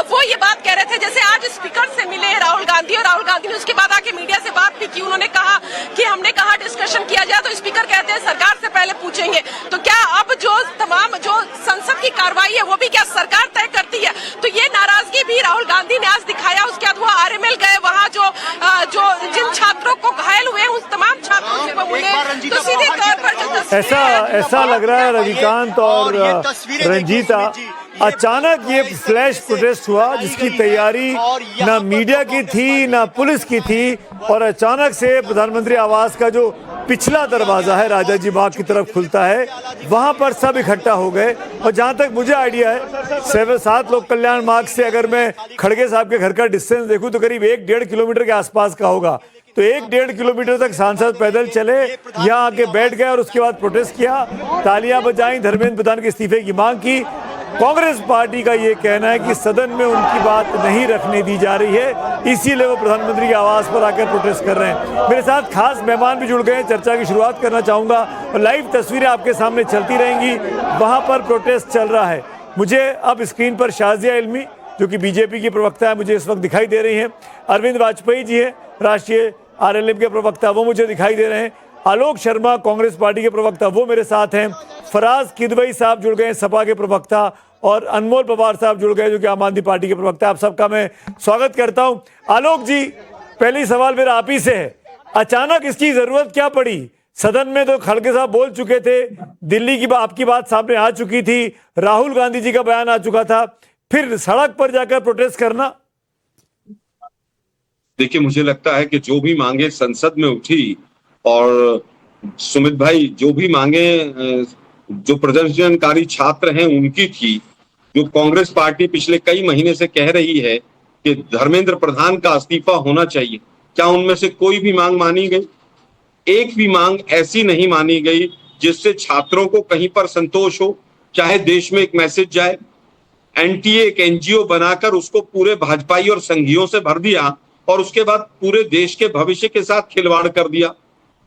वो ये बात कह रहे थे, जैसे आज स्पीकर से मिले राहुल गांधी और राहुल गांधी ने उसके बाद आके मीडिया से बात भी की। उन्होंने कहा कि हमने कहा डिस्कशन किया जाए, तो स्पीकर कहते हैं सरकार से पहले पूछेंगे। तो क्या अब जो तमाम जो संसद की कार्रवाई है वो भी क्या सरकार तय करती है? तो ये नाराजगी भी राहुल गांधी ने आज दिखाया। उसके बाद वो आरएमएल गए, वहाँ जो जिन छात्रों को घायल हुए उन तमाम छात्रों से वो मिले। तो सीधे तौर पर जो ऐसा लग रहा है रविकांत और रंजीता, अचानक ये फ्लैश प्रोटेस्ट हुआ जिसकी तैयारी ना मीडिया की थी ना पुलिस की थी, और अचानक से प्रधानमंत्री आवास का जो पिछला दरवाजा है राजा जी बाग की तरफ खुलता है, वहां पर सब इकट्ठा हो गए। और जहां तक मुझे आइडिया है 7 लोक कल्याण मार्ग से अगर मैं खड़गे साहब के घर का डिस्टेंस देखूं तो करीब 1-1.5 किलोमीटर के आसपास का होगा। तो 1-1.5 किलोमीटर तक सांसद पैदल चले, यहाँ आके बैठ गए और उसके बाद प्रोटेस्ट किया, तालियां बजाई, धर्मेंद्र प्रधान के इस्तीफे की मांग की। कांग्रेस पार्टी का ये कहना है कि सदन में उनकी बात नहीं रखने दी जा रही है, इसीलिए वो प्रधानमंत्री के आवास पर आकर प्रोटेस्ट कर रहे हैं। मेरे साथ खास मेहमान भी जुड़ गए हैं, चर्चा की शुरुआत करना चाहूंगा और लाइव तस्वीरें आपके सामने चलती रहेंगी। वहां पर प्रोटेस्ट चल रहा है। मुझे अब स्क्रीन पर शाजिया इल्मी जो कि बीजेपी की प्रवक्ता है मुझे इस वक्त दिखाई दे रही हैं। अरविंद वाजपेयी जी हैं राष्ट्रीय आरएलएम के प्रवक्ता, वो मुझे दिखाई दे रहे हैं। आलोक शर्मा कांग्रेस पार्टी के प्रवक्ता, वो मेरे साथ हैं। फराज किदवई साहब जुड़ गए हैं, सपा के प्रवक्ता, और अनमोल पवार साहब जुड़ गए जो कि आम आदमी पार्टी के प्रवक्ता। आप सबका मैं स्वागत करता हूं। आलोक जी, पहली सवाल मेरा आप ही से है, अचानक इसकी जरूरत क्या पड़ी? सदन में तो खड़गे साहब बोल चुके थे, दिल्ली की आपकी बात सामने आ चुकी थी, राहुल गांधी जी का बयान आ चुका था, फिर सड़क पर जाकर प्रोटेस्ट करना? देखिए, मुझे लगता है कि जो भी मांगे संसद में उठी और सुमित भाई जो भी मांगे जो प्रदर्शनकारी छात्र हैं उनकी थी, जो कांग्रेस पार्टी पिछले कई महीने से कह रही है कि धर्मेंद्र प्रधान का इस्तीफा होना चाहिए, क्या उनमें से कोई भी मांग मानी गई? एक भी मांग ऐसी नहीं मानी गई जिससे छात्रों को कहीं पर संतोष हो, चाहे देश में एक मैसेज जाए। एनटीए एक एनजीओ बनाकर उसको पूरे भाजपाई और संघियों से भर दिया और उसके बाद पूरे देश के भविष्य के साथ खिलवाड़ कर दिया।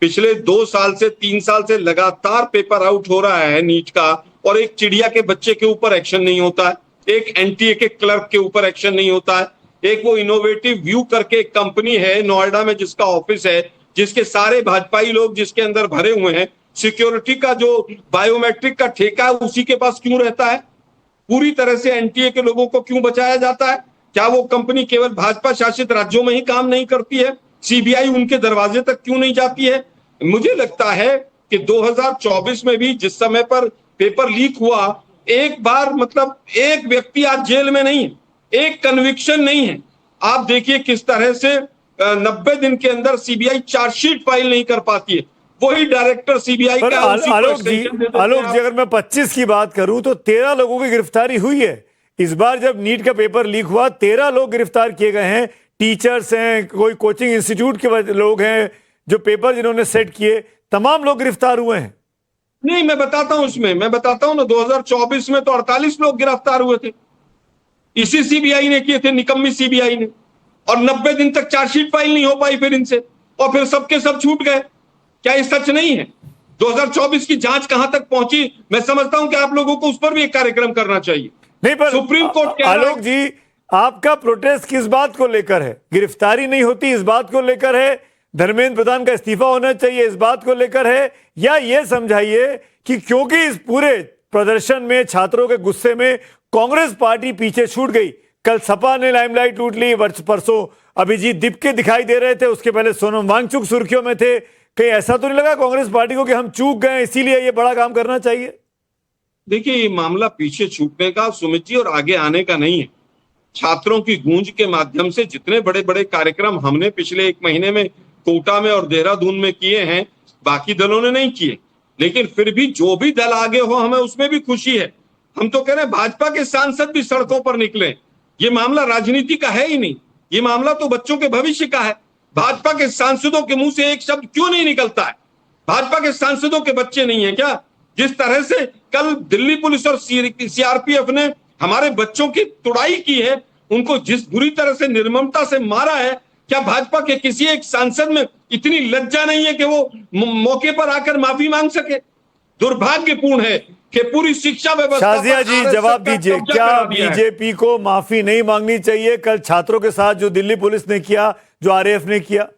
पिछले 2 साल से 3 साल से लगातार पेपर आउट हो रहा है नीट का, और एक चिड़िया के बच्चे के ऊपर एक्शन नहीं होता है, एक एनटीए के क्लर्क के ऊपर एक्शन नहीं होता है। एक वो इनोवेटिव व्यू करके एक कंपनी है नोएडा में जिसका ऑफिस है, जिसके सारे भाजपाई लोग जिसके अंदर भरे हुए हैं, सिक्योरिटी का जो बायोमेट्रिक का ठेका है उसी के पास क्यों रहता है? पूरी तरह से एनटीए के लोगों को क्यों बचाया जाता है? क्या वो कंपनी केवल भाजपा शासित राज्यों में ही काम नहीं करती है? सीबीआई उनके दरवाजे तक क्यों नहीं जाती है? मुझे लगता है कि 2024 में भी जिस समय पर पेपर लीक हुआ, एक बार मतलब एक व्यक्ति आज जेल में नहीं है, एक कन्विक्शन नहीं है। आप देखिए किस तरह से 90 दिन के अंदर सीबीआई चार्जशीट फाइल नहीं कर पाती है। वही डायरेक्टर सीबीआई का आलोक जी, अगर मैं 25 की बात करूं तो 13 लोगों की गिरफ्तारी हुई है। इस बार जब नीट का पेपर लीक हुआ 13 लोग गिरफ्तार किए गए हैं। टीचर्स हैं, कोई कोचिंग इंस्टीट्यूट के लोग हैं, जो पेपर जिन्होंने सेट किए, तमाम लोग गिरफ्तार हुए हैं। नहीं, मैं बताता हूं ना, 2024 में तो 48 लोग गिरफ्तार हुए थे, इसी सीबीआई ने किए थे, निकम्मी सीबीआई ने, और 90 दिन तक चार्जशीट फाइल नहीं हो पाई फिर इनसे, और फिर सबके सब छूट गए। क्या ये सच नहीं है? 2024 की जांच कहां तक पहुंची? मैं समझता हूं कि आप लोगों को उस पर भी एक कार्यक्रम करना चाहिए। नहीं, पर सुप्रीम कोर्ट आलोक जी, आपका प्रोटेस्ट किस बात को लेकर है? गिरफ्तारी नहीं होती इस बात को लेकर है? धर्मेंद्र प्रधान का इस्तीफा होना चाहिए इस बात को लेकर है? या ये समझाइए कि क्योंकि इस पूरे प्रदर्शन में छात्रों के गुस्से में कांग्रेस पार्टी पीछे छूट गई। कल सपा ने लाइमलाइट लूट ली, परसों अभिजीत दीपके दिखाई दे रहे थे, उसके पहले सोनम वांगचुक सुर्खियों में थे। कहीं ऐसा तो नहीं लगा कांग्रेस पार्टी को कि हम चूक गए इसीलिए ये बड़ा काम करना चाहिए? देखिए, ये मामला पीछे छूटने का सुमित जी और आगे आने का नहीं है। छात्रों की गूंज के माध्यम से जितने बड़े बड़े कार्यक्रम हमने पिछले 1 महीने में कोटा में और देहरादून में किए हैं, बाकी दलों ने नहीं किए, लेकिन फिर भी जो भी दल आगे हो हमें उसमें भी खुशी है। हम तो कह रहे हैं भाजपा के सांसद भी सड़कों पर निकले। ये मामला राजनीति का है ही नहीं, ये मामला तो बच्चों के भविष्य का है। भाजपा के सांसदों के मुंह से एक शब्द क्यों नहीं निकलता है? भाजपा के सांसदों के बच्चे नहीं है क्या? जिस तरह से कल दिल्ली पुलिस और सीआरपीएफ ने हमारे बच्चों की तुड़ाई की है, उनको जिस बुरी तरह से निर्ममता से मारा है, क्या भाजपा के किसी एक सांसद में इतनी लज्जा नहीं है कि वो मौके पर आकर माफी मांग सके? दुर्भाग्यपूर्ण है कि पूरी शिक्षा व्यवस्था। शाजिया जी, जवाब दीजिए, क्या बीजेपी को माफी नहीं मांगनी चाहिए कल छात्रों के साथ जो दिल्ली पुलिस ने किया, जो आरएएफ ने किया?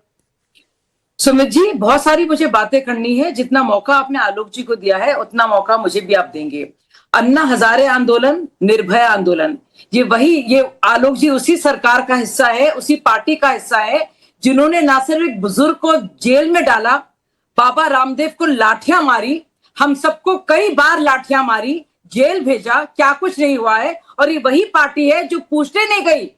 सुमित जी, बहुत सारी मुझे बातें करनी है। जितना मौका आपने आलोक जी को दिया है उतना मौका मुझे भी आप देंगे। अन्ना हजारे आंदोलन, निर्भया आंदोलन, ये आलोक जी उसी सरकार का हिस्सा है, उसी पार्टी का हिस्सा है जिन्होंने ना सिर्फ एक बुजुर्ग को जेल में डाला, बाबा रामदेव को लाठियां मारी, हम सबको कई बार लाठियां मारी, जेल भेजा, क्या कुछ नहीं हुआ है। और ये वही पार्टी है जो पूछने नहीं गई,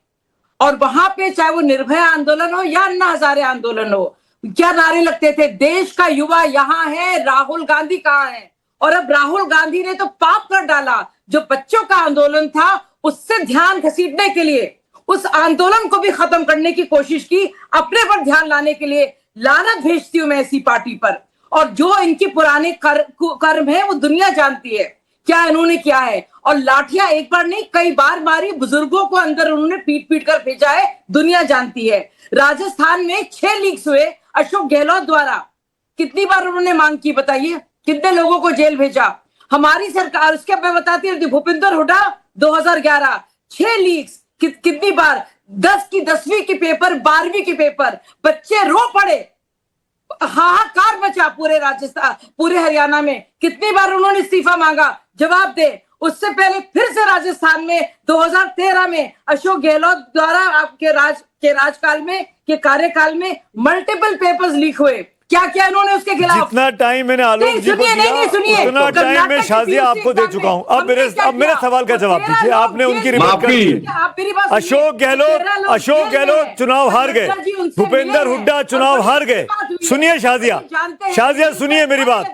और वहां पे चाहे वो निर्भया आंदोलन हो या अन्ना हजारे आंदोलन हो, क्या नारे लगते थे? देश का युवा यहाँ है, राहुल गांधी कहाँ है? और अब राहुल गांधी ने तो पाप कर डाला। जो बच्चों का आंदोलन था उससे ध्यान घसीटने के लिए, उस आंदोलन को भी खत्म करने की कोशिश की, अपने पर ध्यान लाने के लिए। लानत भेजती हूं मैं ऐसी पार्टी पर। और जो इनके पुराने कर्म है वो दुनिया जानती है क्या इन्होंने किया है। और लाठियां एक बार नहीं कई बार मारी, बुजुर्गों को अंदर उन्होंने पीट पीट कर भेजा है, दुनिया जानती है। राजस्थान में 6 लीक्स हुए अशोक गहलोत द्वारा, कितनी बार उन्होंने मांग की बताइए? कितने लोगों को जेल भेजा हमारी सरकार? उसके मैं बताती हूँ, भूपिंदर हुड्डा 2011, 6 लीक्स, कितनी बार? 10 की 10वीं के पेपर, 12वीं के पेपर, बच्चे रो पड़े, हाहाकार मचा पूरे राजस्थान, पूरे हरियाणा में। कितनी बार उन्होंने इस्तीफा मांगा? जवाब दे। उससे पहले फिर से राजस्थान में 2013 में अशोक गहलोत द्वारा आपके राजकाल में के कार्यकाल में मल्टीपल पेपर्स लीक हुए। क्या क्या इन्होंने उसके खिलाफ? जितना टाइम मैंने आलोक जी को दिया उतना टाइम मैं शाजिया आपको दे चुका हूं। अब मेरे सवाल का जवाब दीजिए। आपने उनकी रिपोर्ट कर दी। अशोक गहलोत चुनाव हार गए, भूपेंद्र हुड्डा चुनाव हार गए। सुनिए शाजिया सुनिए मेरी बात।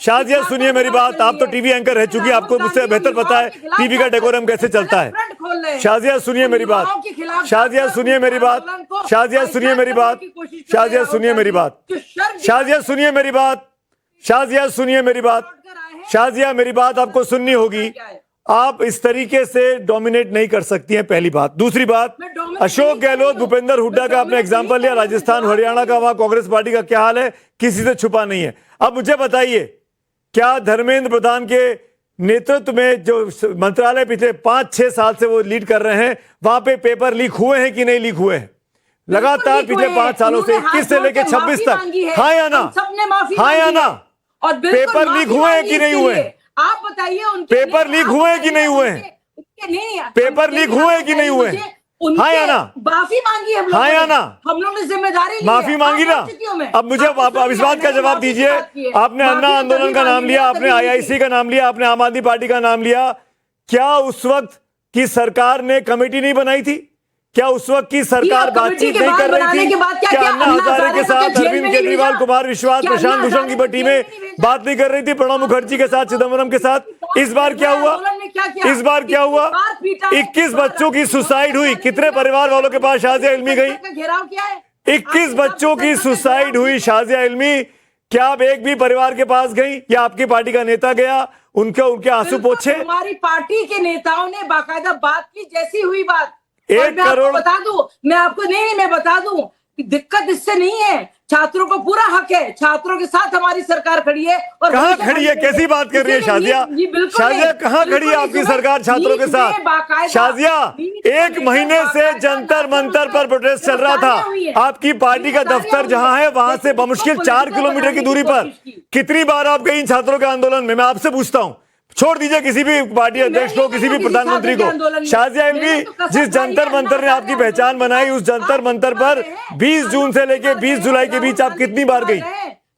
शाजिया सुनिए मेरी बात। आप तो टीवी एंकर रह चुकी, आपको मुझसे बेहतर पता है टीवी का डेकोरम कैसे चलता है। शाजिया सुनिए मेरी बात। शाजिया सुनिए मेरी बात। शाजिया सुनिए मेरी बात। शाजिया सुनिए मेरी बात। शाजिया सुनिए मेरी बात। शाजिया सुनिए मेरी बात। शाजिया मेरी बात आपको सुननी होगी। आप इस तरीके से डोमिनेट नहीं कर सकती हैं, पहली बात। दूसरी बात, अशोक गहलोत भूपेंद्र हुड्डा का आपने एग्जांपल लिया, राजस्थान हरियाणा का, वहां कांग्रेस पार्टी का क्या हाल है किसी से छुपा नहीं है। अब मुझे बताइए, क्या धर्मेंद्र प्रधान के नेतृत्व में जो मंत्रालय पिछले 5-6 साल से वो लीड कर रहे हैं, वहां पे पेपर लीक हुए हैं कि नहीं लीक हुए हैं? लगातार पिछले 5 सालों से 21 से लेकर 26 तक, हाँ या ना? हाँ या ना? और पेपर लीक हुए हैं कि नहीं हुए? आप बताइए, पेपर लीक हुए हैं कि नहीं हुए? पेपर लीक हुए हैं कि नहीं हुए? हाँ या ना? माफी मांगी है, हाँ या ना? हम लोग ने जिम्मेदारी माफी मांगी ना? अब मुझे अब इस बात का जवाब दीजिए। आपने अन्ना आंदोलन का नाम लिया, आपने IIC का नाम लिया, आपने आम आदमी पार्टी का नाम लिया। क्या उस वक्त की सरकार ने कमेटी नहीं बनाई थी? क्या उस वक्त की सरकार बातचीत नहीं कर रही थी? क्या अन्ना हजारे के साथ अरविंद केजरीवाल, कुमार विश्वास, प्रशांत भूषण की टीमें बात नहीं कर रही थी? प्रणब मुखर्जी के साथ, चिदम्बरम के साथ। इस बार क्या हुआ? इस बार क्या हुआ? 21 बच्चों की सुसाइड हुई। कितने परिवार वालों के पास शाजिया इल्मी गई? 21 बच्चों की सुसाइड हुई शाजिया इल्मी। क्या आप एक भी परिवार के पास गई या आपकी पार्टी का नेता गया उनके आंसू पोछे? हमारी पार्टी के नेताओं ने बाकायदा बात की, जैसी हुई बात। 1 करोड़ बता दूं, मैं आपको नहीं मैं बता दूं, दिक्कत इससे नहीं है। छात्रों को पूरा हक है, छात्रों के साथ हमारी सरकार खड़ी है। और कहाँ खड़ी है? कैसी बात कर रही है शाजिया? शाजिया कहाँ खड़ी है आपकी सरकार छात्रों के साथ? शाजिया, 1 महीने से जंतर मंतर पर प्रोटेस्ट चल रहा था। आपकी पार्टी का दफ्तर जहां है वहां से बमुश्किल 4 किलोमीटर की दूरी पर। कितनी बार आप गई छात्रों के आंदोलन में? मैं आपसे पूछता हूं, छोड़ दीजिए किसी भी पार्टी अध्यक्ष को, किसी भी प्रधानमंत्री को। शाजिया इल्मी, जिस जंतर मंतर ने आपकी पहचान बनाई, उस जंतर मंतर पर 20 जून से लेके 20 जुलाई के बीच आप कितनी बार गई?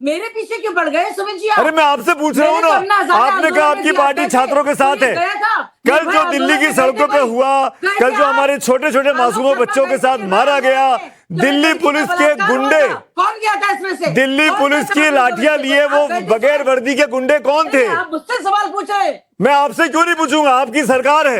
मेरे पीछे क्यों पड़ गए सुमित जी? अरे मैं आपसे पूछ रहा हूँ ना। आपने कहा आपकी पार्टी छात्रों के साथ है। कल जो दिल्ली की सड़कों पे हुआ, कल जो हमारे छोटे छोटे मासूमों बच्चों के साथ मारा गया, दिल्ली पुलिस के गुंडे, कौन गया था इसमें से? दिल्ली पुलिस की लाठियां लिए वो बगैर वर्दी के गुंडे कौन थे? आप मुझसे सवाल पूछे, मैं आपसे क्यों नहीं पूछूंगा? आपकी सरकार है,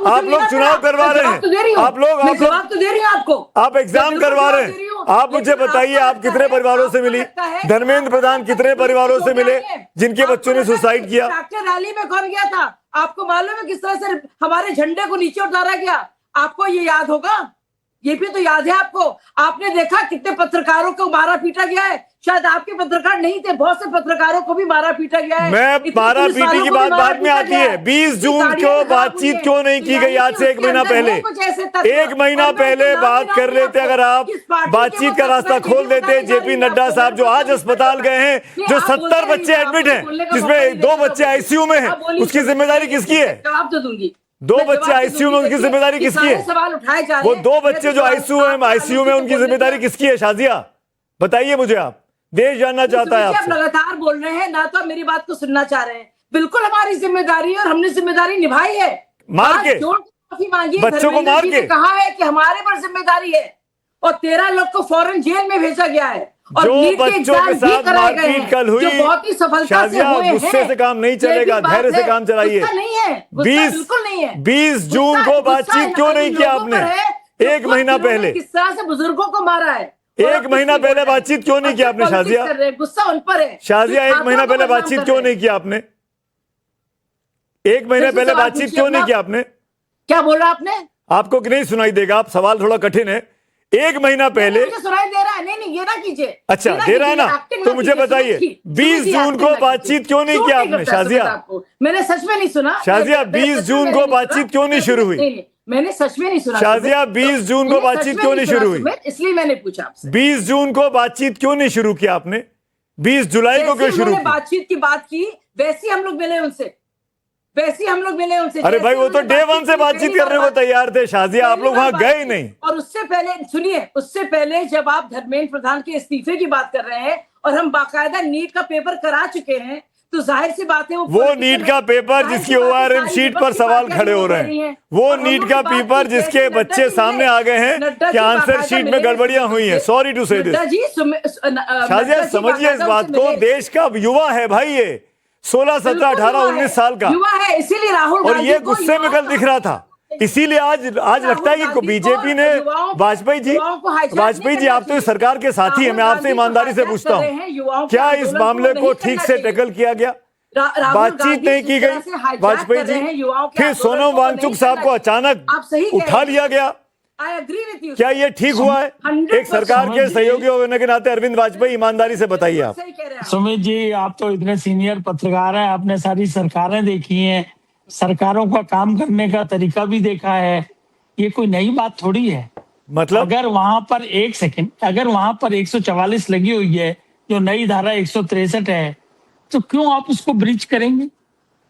आप लोग चुनाव करवा रहे हैं, आप लोग जवाब तो दे रही हूँ आपको। आप एग्जाम करवा रहे हैं। आप मुझे बताइए, आप कितने परिवारों से मिली? धर्मेंद्र प्रधान कितने परिवारों से मिले जिनके बच्चों ने सुसाइड किया? डॉक्टर रैली में कौन गया था? आपको मालूम है किस तरह से हमारे झंडे को नीचे उतारा गया? आपको ये याद होगा, ये भी तो याद है आपको। आपने देखा कितने पत्रकारों को मारा पीटा गया है। शायद आपके पत्रकार नहीं थे, बहुत से पत्रकारों को भी मारा पीटा गया है। मैं मारा पीटी की बात बाद में आती है। 20 जून को बातचीत क्यों नहीं की गई? आज से 1 महीना पहले, 1 महीना पहले बात कर लेते। अगर आप बातचीत का रास्ता खोल देते। जेपी नड्डा साहब जो आज अस्पताल गए हैं, जो 70 बच्चे एडमिट हैं, जिसमें 2 बच्चे ICU में हैं, उसकी जिम्मेदारी किसकी है? जवाब तो दूंगी। 2 बच्चे ICU में, उनकी जिम्मेदारी किसकी है? सवाल उठाए जा रहे वो 2 बच्चे जो ICU में, उनकी जिम्मेदारी किसकी है? शाजिया बताइए मुझे, आप देश जानना चाहता है आपसे। लगातार बोल रहे हैं ना, तो आप मेरी बात को सुनना चाह रहे हैं। बिल्कुल हमारी जिम्मेदारी है और हमने जिम्मेदारी निभाई है। मार के माफी मांगी, बच्चों को मार के कहा है कि हमारे पर जिम्मेदारी है। और 13 लोग को फौरन जेल में भेजा गया है। और जो बच्चों के साथ मारपीट कल हुई, बहुत ही सफलता से हुए हैं। गुस्से से काम नहीं चलेगा, धैर्य से काम चलाइए। 20 जून को बातचीत क्यों नहीं किया आपने? 1 महीना पहले किस तरह से बुजुर्गों को मारा है? 1 महीना पहले बातचीत क्यों नहीं किया आपने? शाजिया, गुस्सा उन पर है। शाजिया, 1 महीना पहले बातचीत क्यों नहीं किया आपने? 1 महीने पहले बातचीत क्यों नहीं किया आपने? क्या बोला आपने? आपको नहीं सुनाई देगा, आप सवाल थोड़ा कठिन है। 1 महीना पहले मुझे सुनाई दे रहा है। नहीं, ये ना कीजिए। अच्छा, दे रहा है ना, तो मुझे बताइए 20 जून को बातचीत क्यों नहीं किया आपने? शाजिया, मैंने सच में नहीं सुना। शाजिया, 20 जून को बातचीत क्यों नहीं शुरू हुई? मैंने सच में नहीं सुना। शाजिया, 20 जून को बातचीत क्यों नहीं शुरू हुई? इसलिए मैंने पूछा आपसे। 20 जून को बातचीत क्यों नहीं शुरू किया आपने? 20 जुलाई को क्यों शुरू की? बातचीत की बात की, वैसे हम लोग मिले उनसे। वैसे ही हम लोग मिले उनसे। अरे भाई वो तो डे वन से बातचीत करने को तैयार थे शाजिया, आप लोग वहां गए ही नहीं। और उससे पहले सुनिए, उससे पहले जब आप धर्मेंद्र प्रधान के इस्तीफे की बात कर रहे हैं और हम बाकायदा नीट का पेपर करा चुके हैं, तो जाहिर सी बात है वो नीट का पेपर जिसकी ORM शीट पर सवाल खड़े हो रहे हैं, वो नीट का पेपर जिसके बच्चे सामने आ गए हैं कि आंसर शीट में गड़बड़ियां हुई हैं। सॉरी टू से दिस शाजिया, समझिए इस बात को, देश का युवा है भाई ये, 16, 17, 18, 19 साल का युवा है, इसीलिए राहुल और गांधी ये को गुस्से में कल दिख रहा था। इसीलिए आज लगता है कि बीजेपी ने वाजपेयी जी आप तो इस सरकार के साथी हैं, मैं आपसे ईमानदारी से पूछता हूं, क्या इस मामले को ठीक से टैकल किया गया? बातचीत नहीं की गई वाजपेयी जी, फिर सोनम वांगचुक साहब को अचानक उठा लिया गया, क्या ये ठीक हुआ है? एक सरकार के सहयोगी होने के नाते अरविंद वाजपेयी, ईमानदारी से बताइए आप। सुमित जी, आप तो इतने सीनियर पत्रकार हैं, आपने सारी सरकारें देखी हैं, सरकारों का काम करने का तरीका भी देखा है, ये कोई नई बात थोड़ी है। मतलब अगर वहां पर 1 सेकंड, अगर वहां पर 144 लगी हुई है, जो नई धारा 163 है, तो क्यों आप उसको ब्रीच करेंगे?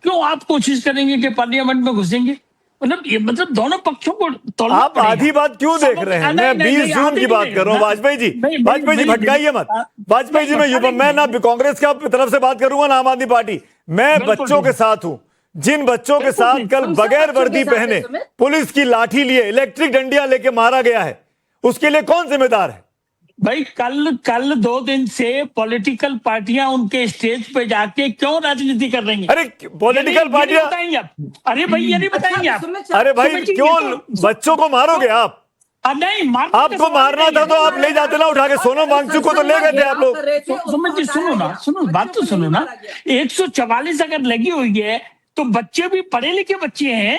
क्यों आप कोशिश करेंगे कि पार्लियामेंट में घुसेंगे? मतलब दोनों पक्षों को तोड़ना आप पड़ेगा। आधी बात क्यों देख रहे हैं? मैं 20 जून की बात कर रहा हूँ वाजपेयी जी, भटकाइए मत वाजपेयी जी। मैं ना कांग्रेस की तरफ से बात करूंगा ना आम आदमी पार्टी, मैं बच्चों के साथ हूँ, जिन बच्चों के साथ कल बगैर वर्दी पहने पुलिस की लाठी लिए इलेक्ट्रिक डंडियां लेके मारा गया है, उसके लिए कौन जिम्मेदार है? भाई कल 2 दिन से पॉलिटिकल पार्टियां उनके स्टेज पे जाके क्यों राजनीति कर रही हैं? अरे पॉलिटिकल पार्टियां बताएंगे आप? अरे भाई ये नहीं बताएंगे आप? अरे भाई क्यों बच्चों को मारोगे आप? नहीं, आपको मारना था तो आप ले जाते ना उठा के, सोनम वांगचुक को तो ले गए थे आप लोग। सुमित जी सुनो बात तो सुनो ना, 144 अगर लगी हुई है तो बच्चे भी पढ़े लिखे बच्चे हैं,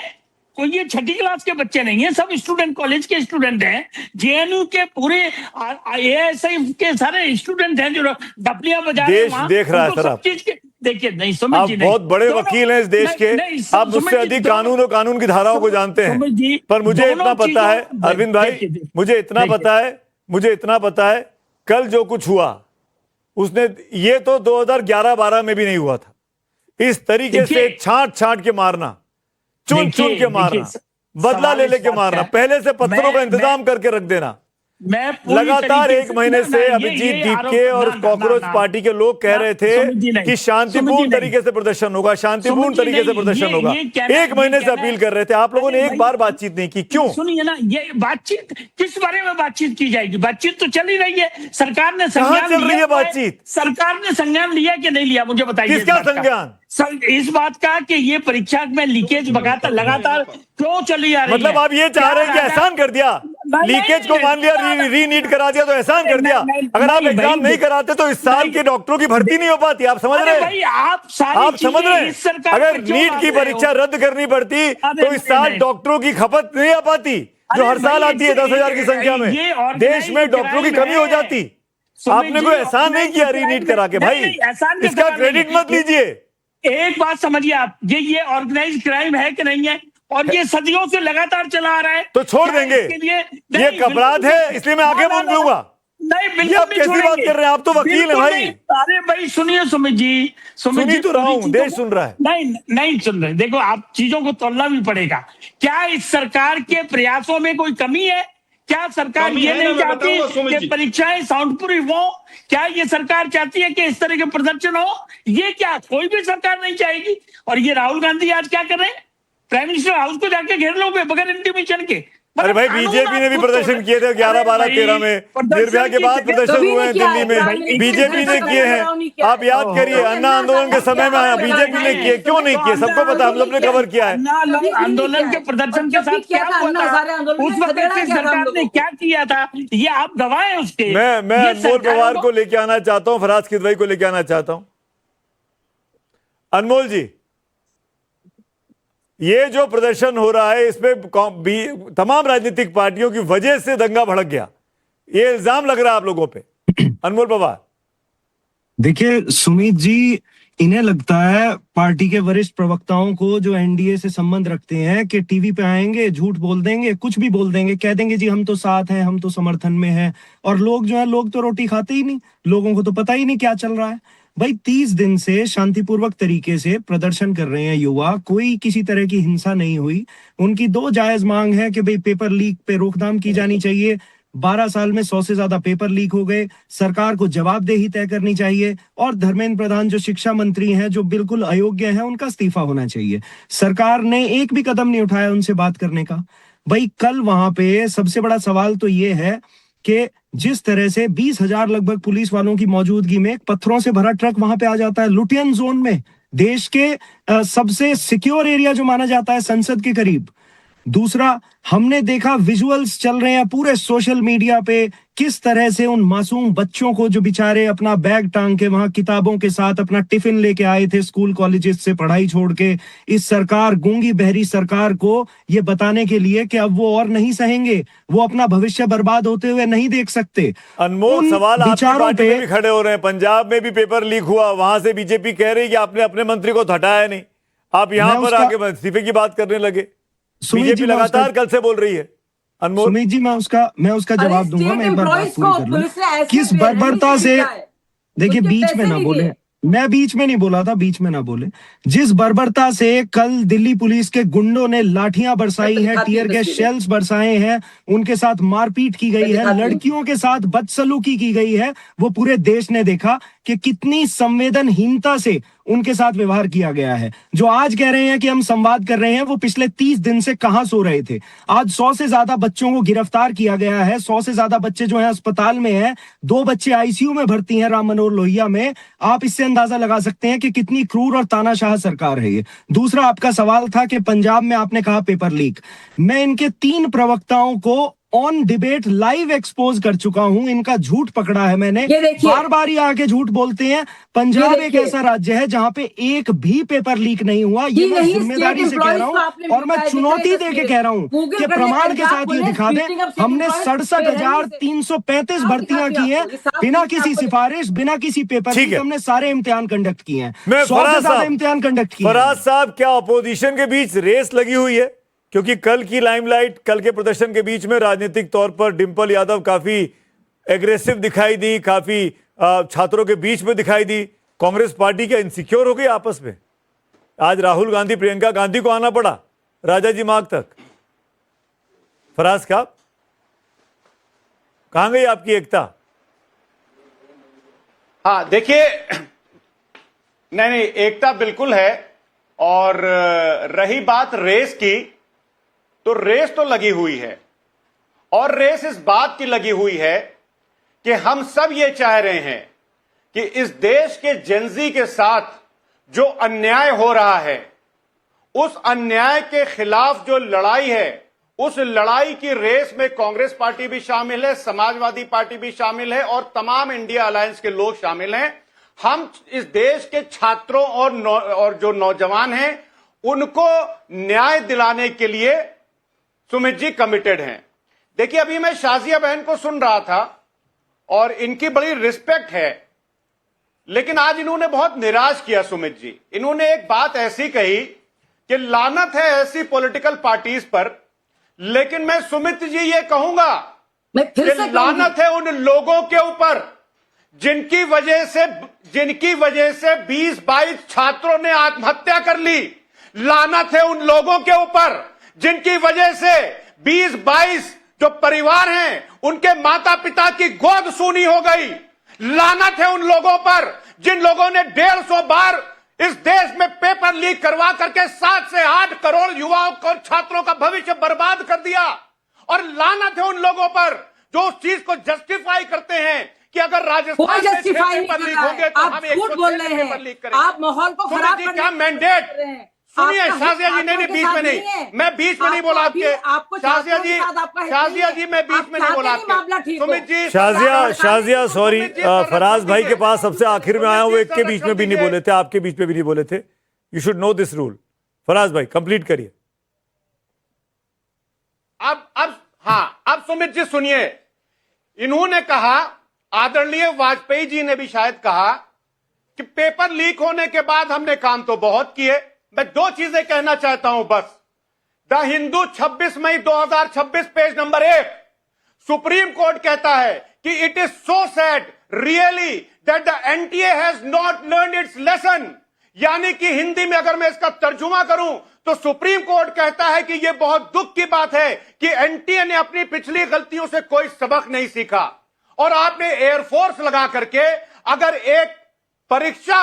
कोई ये 6ठी क्लास के बच्चे नहीं है, सब स्टूडेंट, कॉलेज के स्टूडेंट हैं, JNU के पूरे ASI के सारे स्टूडेंट हैं जो डपलियां बजा रहे हैं। देश देख रहा है सर आप, देखिए नहीं सुमित आप जी, बहुत बड़े वकील हैं इस देश के, आप मुझसे अधिक कानून और कानून की धाराओं को जानते हैं, पर मुझे इतना पता है अरविंद भाई, मुझे इतना पता है कल जो कुछ हुआ उसने, ये तो 2011-12 में भी नहीं हुआ था। इस तरीके से छांट के मारना, चुन के मारना, बदला ले के मारना, पहले से पत्थरों का इंतजाम करके रख देना। लगातार 1 महीने से अभिजीत दीपके और कॉकरोच पार्टी के लोग कह रहे थे कि शांतिपूर्ण तरीके से प्रदर्शन होगा, शांतिपूर्ण तरीके से प्रदर्शन होगा, 1 महीने से अपील कर रहे थे। आप लोगों ने एक बार बातचीत नहीं की, क्यों? सुनिए ना, ये बातचीत किस बारे में बातचीत की जाएगी? बातचीत तो चल ही रही है, सरकार ने संज्ञान चल रही है बातचीत, सरकार ने संज्ञान लिया कि नहीं लिया, मुझे बताइए। किसका संज्ञान? इस बात का कि ये परीक्षा में लीकेज लगातार क्यों चली आ रही है? मतलब आप ये चाह रहे हैं कि एहसान कर दिया, लीकेज को मान लिया, रीनीट करा दिया तो एहसान कर दिया। अगर आप एग्जाम नहीं कराते तो इस साल के डॉक्टरों की भर्ती नहीं हो पाती। आप समझ रहे हैं? आप समझ रहे हैं? अगर नीट की परीक्षा रद्द करनी पड़ती तो इस साल डॉक्टरों की खपत नहीं आ पाती, जो हर साल आती है 10,000 की संख्या में। देश में डॉक्टरों की कमी हो जाती। आपने कोई एहसान नहीं किया रीनीट करा के, भाई इसका क्रेडिट मत लीजिए। एक बात समझिए आप, ये ऑर्गेनाइज क्राइम है कि नहीं है, और ये सदियों से लगातार चला आ रहा है, तो छोड़ देंगे? ये अपराध है इसलिए मैं आगे बोल दूंगा। नहीं बिल्कुल, आप कैसी बात कर रहे हैं? आप तो वकील हैं भाई। अरे भाई सुनिए सुमित जी, सुनी तो रहा हूं, देश सुन रहा है। नहीं सुन रहे। देखो आप चीजों को तोलना भी पड़ेगा। क्या इस सरकार के प्रयासों में कोई कमी है? क्या सरकार ये नहीं चाहती कि परीक्षाएं साउंड प्रूफ हो? क्या ये सरकार चाहती है कि इस तरह के प्रदर्शन हो? ये क्या कोई भी सरकार नहीं चाहेगी। और ये राहुल गांधी आज क्या कर रहे हैं? प्राइम मिनिस्टर हाउस को जाके घेर लो बगैर इंटीमेशन के। अरे भाई बीजेपी ने भी प्रदर्शन किए थे 11, 12, 13 में, निर्भया के बाद प्रदर्शन हुए हैं दिल्ली में, बीजेपी ने किए हैं। आप याद करिए अन्ना आंदोलन के समय में बीजेपी ने किए, क्यों नहीं किए? सबको पता, हम लोग ने कवर किया है। आंदोलन के प्रदर्शन के साथ क्या हुआ था उस वक्त सरकार ने क्या किया था, ये आप गवाह हैं उसके। मैं अनमोल पवार को लेके आना चाहता हूँ, फराज किदवई को लेके आना चाहता हूँ। अनमोल जी, ये जो प्रदर्शन हो रहा है इसमें तमाम राजनीतिक पार्टियों की वजह से दंगा भड़क गया, ये इल्जाम लग रहा है आप लोगों पे। अनमोल पवार, देखिए सुमित जी, इन्हें लगता है पार्टी के वरिष्ठ प्रवक्ताओं को जो एनडीए से संबंध रखते हैं कि टीवी पे आएंगे, झूठ बोल देंगे, कुछ भी बोल देंगे, कह देंगे जी हम तो साथ हैं, हम तो समर्थन में हैं, और लोग जो है, लोग तो रोटी खाते ही नहीं, लोगों को तो पता ही नहीं क्या चल रहा है। भाई 30 दिन से शांतिपूर्वक तरीके से प्रदर्शन कर रहे हैं युवा, कोई किसी तरह की हिंसा नहीं हुई। उनकी 2 जायज मांग है कि भाई पेपर लीक पे रोकथाम की जानी चाहिए। 12 साल में 100 से ज्यादा पेपर लीक हो गए, सरकार को जवाबदेही तय करनी चाहिए, और धर्मेंद्र प्रधान जो शिक्षा मंत्री हैं, जो बिल्कुल अयोग्य हैं, उनका इस्तीफा होना चाहिए। सरकार ने एक भी कदम नहीं उठाया उनसे बात करने का। भाई कल वहां पे सबसे बड़ा सवाल तो ये है कि जिस तरह से 20,000 लगभग पुलिस वालों की मौजूदगी में पत्थरों से भरा ट्रक वहां पे आ जाता है लुटियन जोन में, देश के सबसे सिक्योर एरिया जो माना जाता है संसद के करीब। दूसरा, हमने देखा विजुअल्स चल रहे हैं पूरे सोशल मीडिया पे, किस तरह से उन मासूम बच्चों को जो बेचारे अपना बैग टांग के वहां किताबों के साथ अपना टिफिन लेके आए थे स्कूल कॉलेजेस से पढ़ाई छोड़ के, इस सरकार, गूंगी बहरी सरकार को ये बताने के लिए कि अब वो और नहीं सहेंगे, वो अपना भविष्य बर्बाद होते हुए नहीं देख सकते। अनमोल सवाल आपकी पार्टी में भी खड़े हो रहे हैं। पंजाब में भी पेपर लीक हुआ, वहां से बीजेपी कह रही है कि आपने अपने मंत्री को हटाया नहीं, आप यहां पर आके इस्तीफे की बात करने लगे। बीजेपी लगातार कल से बोल रही है। अनमोल सुमित जी, मैं उसका जवाब दूंगा। मैं एक बार बात पूरी कर लूं। किस बर्बरता से, देखिए बीच में ना बोले, मैं बीच में नहीं बोला था, बीच में ना बोले। जिस बर्बरता से कल दिल्ली पुलिस के गुंडों ने लाठियां बरसाई है, टीयर गैस शेल्स बरसाए हैं, उनके साथ मारपीट की गई है, लड़कियों के साथ बदसलूकी की गई है, वो पूरे देश ने देखा कि कितनी संवेदनहीनता से उनके साथ व्यवहार किया गया है। जो आज कह रहे हैं कि हम संवाद कर रहे हैं, वो पिछले 30 दिन से कहां सो रहे थे। आज 100 से ज्यादा बच्चों को गिरफ्तार किया गया है, 100 से ज्यादा बच्चे जो हैं अस्पताल में हैं, 2 बच्चे आईसीयू में भर्ती हैं राम मनोहर लोहिया में। आप इससे अंदाजा लगा सकते हैं कि कितनी क्रूर और तानाशाह सरकार है ये। दूसरा, आपका सवाल था कि पंजाब में आपने कहा पेपर लीक। मैं इनके 3 प्रवक्ताओं को ऑन डिबेट लाइव एक्सपोज कर चुका हूं, इनका झूठ पकड़ा है मैंने। बार बार ये आके झूठ बोलते हैं। पंजाब एक ऐसा राज्य है जहां पे एक भी पेपर लीक नहीं हुआ। ये मैं जिम्मेदारी से कह रहा हूं और मैं चुनौती दे के कह रहा हूं कि प्रमाण के साथ ये दिखा दें। हमने 67,335 भर्तियां की हैं बिना किसी सिफारिश, बिना किसी पेपर लीक। हमने सारे इम्तिहान कंडक्ट किए हैं, 100 से ज्यादा इम्तिहान कंडक्ट किए। फराज साहब, क्या अपोजिशन के बीच रेस लगी हुई है? क्योंकि कल की लाइमलाइट, कल के प्रदर्शन के बीच में राजनीतिक तौर पर डिंपल यादव काफी एग्रेसिव दिखाई दी, काफी छात्रों के बीच में दिखाई दी। कांग्रेस पार्टी क्या इनसिक्योर हो गई आपस में? आज राहुल गांधी, प्रियंका गांधी को आना पड़ा राजाजी मार्ग तक। फराज का कहां गई आपकी एकता? हाँ देखिए, नहीं एकता बिल्कुल है। और रही बात रेस की, तो रेस तो लगी हुई है, और रेस इस बात की लगी हुई है कि हम सब ये चाह रहे हैं कि इस देश के जेनजी के साथ जो अन्याय हो रहा है, उस अन्याय के खिलाफ जो लड़ाई है, उस लड़ाई की रेस में कांग्रेस पार्टी भी शामिल है, समाजवादी पार्टी भी शामिल है, और तमाम इंडिया अलायंस के लोग शामिल हैं। हम इस देश के छात्रों और जो नौजवान हैं, उनको न्याय दिलाने के लिए सुमित जी कमिटेड हैं। देखिए, अभी मैं शाजिया बहन को सुन रहा था और इनकी बड़ी रिस्पेक्ट है, लेकिन आज इन्होंने बहुत निराश किया सुमित जी। इन्होंने एक बात ऐसी कही कि लानत है ऐसी पॉलिटिकल पार्टीज पर, लेकिन मैं सुमित जी ये कहूंगा कि लानत है उन लोगों के ऊपर जिनकी वजह से 20-22 छात्रों ने आत्महत्या कर ली। लानत है उन लोगों के ऊपर जिनकी वजह से 20-22 जो परिवार हैं, उनके माता पिता की गोद सूनी हो गई। लानत है उन लोगों पर जिन लोगों ने 150 बार इस देश में पेपर लीक करवा करके 7 से 8 करोड़ युवाओं को, छात्रों का भविष्य बर्बाद कर दिया। और लानत है उन लोगों पर जो उस चीज को जस्टिफाई करते हैं कि अगर राजस्थान में 6 पेपर लीक होंगे तो हम 106 पेपर लीक करेंगे। आप माहौल को खराब करने क्या मैंडेट? सुनिए शाजिया जी, नहीं बीच में नहीं, मैं बीच में नहीं बोला आपके। शाजिया जी मैं बीच में नहीं बोला आपके। सुमित जी, शाजिया सॉरी, फराज भाई के पास सबसे आखिर में आया हूं, एक के बीच में भी नहीं बोले थे, आपके बीच में भी नहीं बोले थे। You should know this rule. Faraz भाई कंप्लीट करिए। अब सुमित जी सुनिए, इन्होंने कहा, आदरणीय वाजपेयी जी ने भी शायद कहा कि पेपर लीक होने के बाद हमने काम तो बहुत किए। मैं 2 चीजें कहना चाहता हूं बस। द हिंदू 26 मई 2026 पेज नंबर 1, सुप्रीम कोर्ट कहता है कि it is so sad really that the NTA has not learn its lesson. यानी कि हिंदी में अगर मैं इसका तर्जुमा करूं तो सुप्रीम कोर्ट कहता है कि यह बहुत दुख की बात है कि एनटीए ने अपनी पिछली गलतियों से कोई सबक नहीं सीखा, और आपने एयरफोर्स लगा करके अगर एक परीक्षा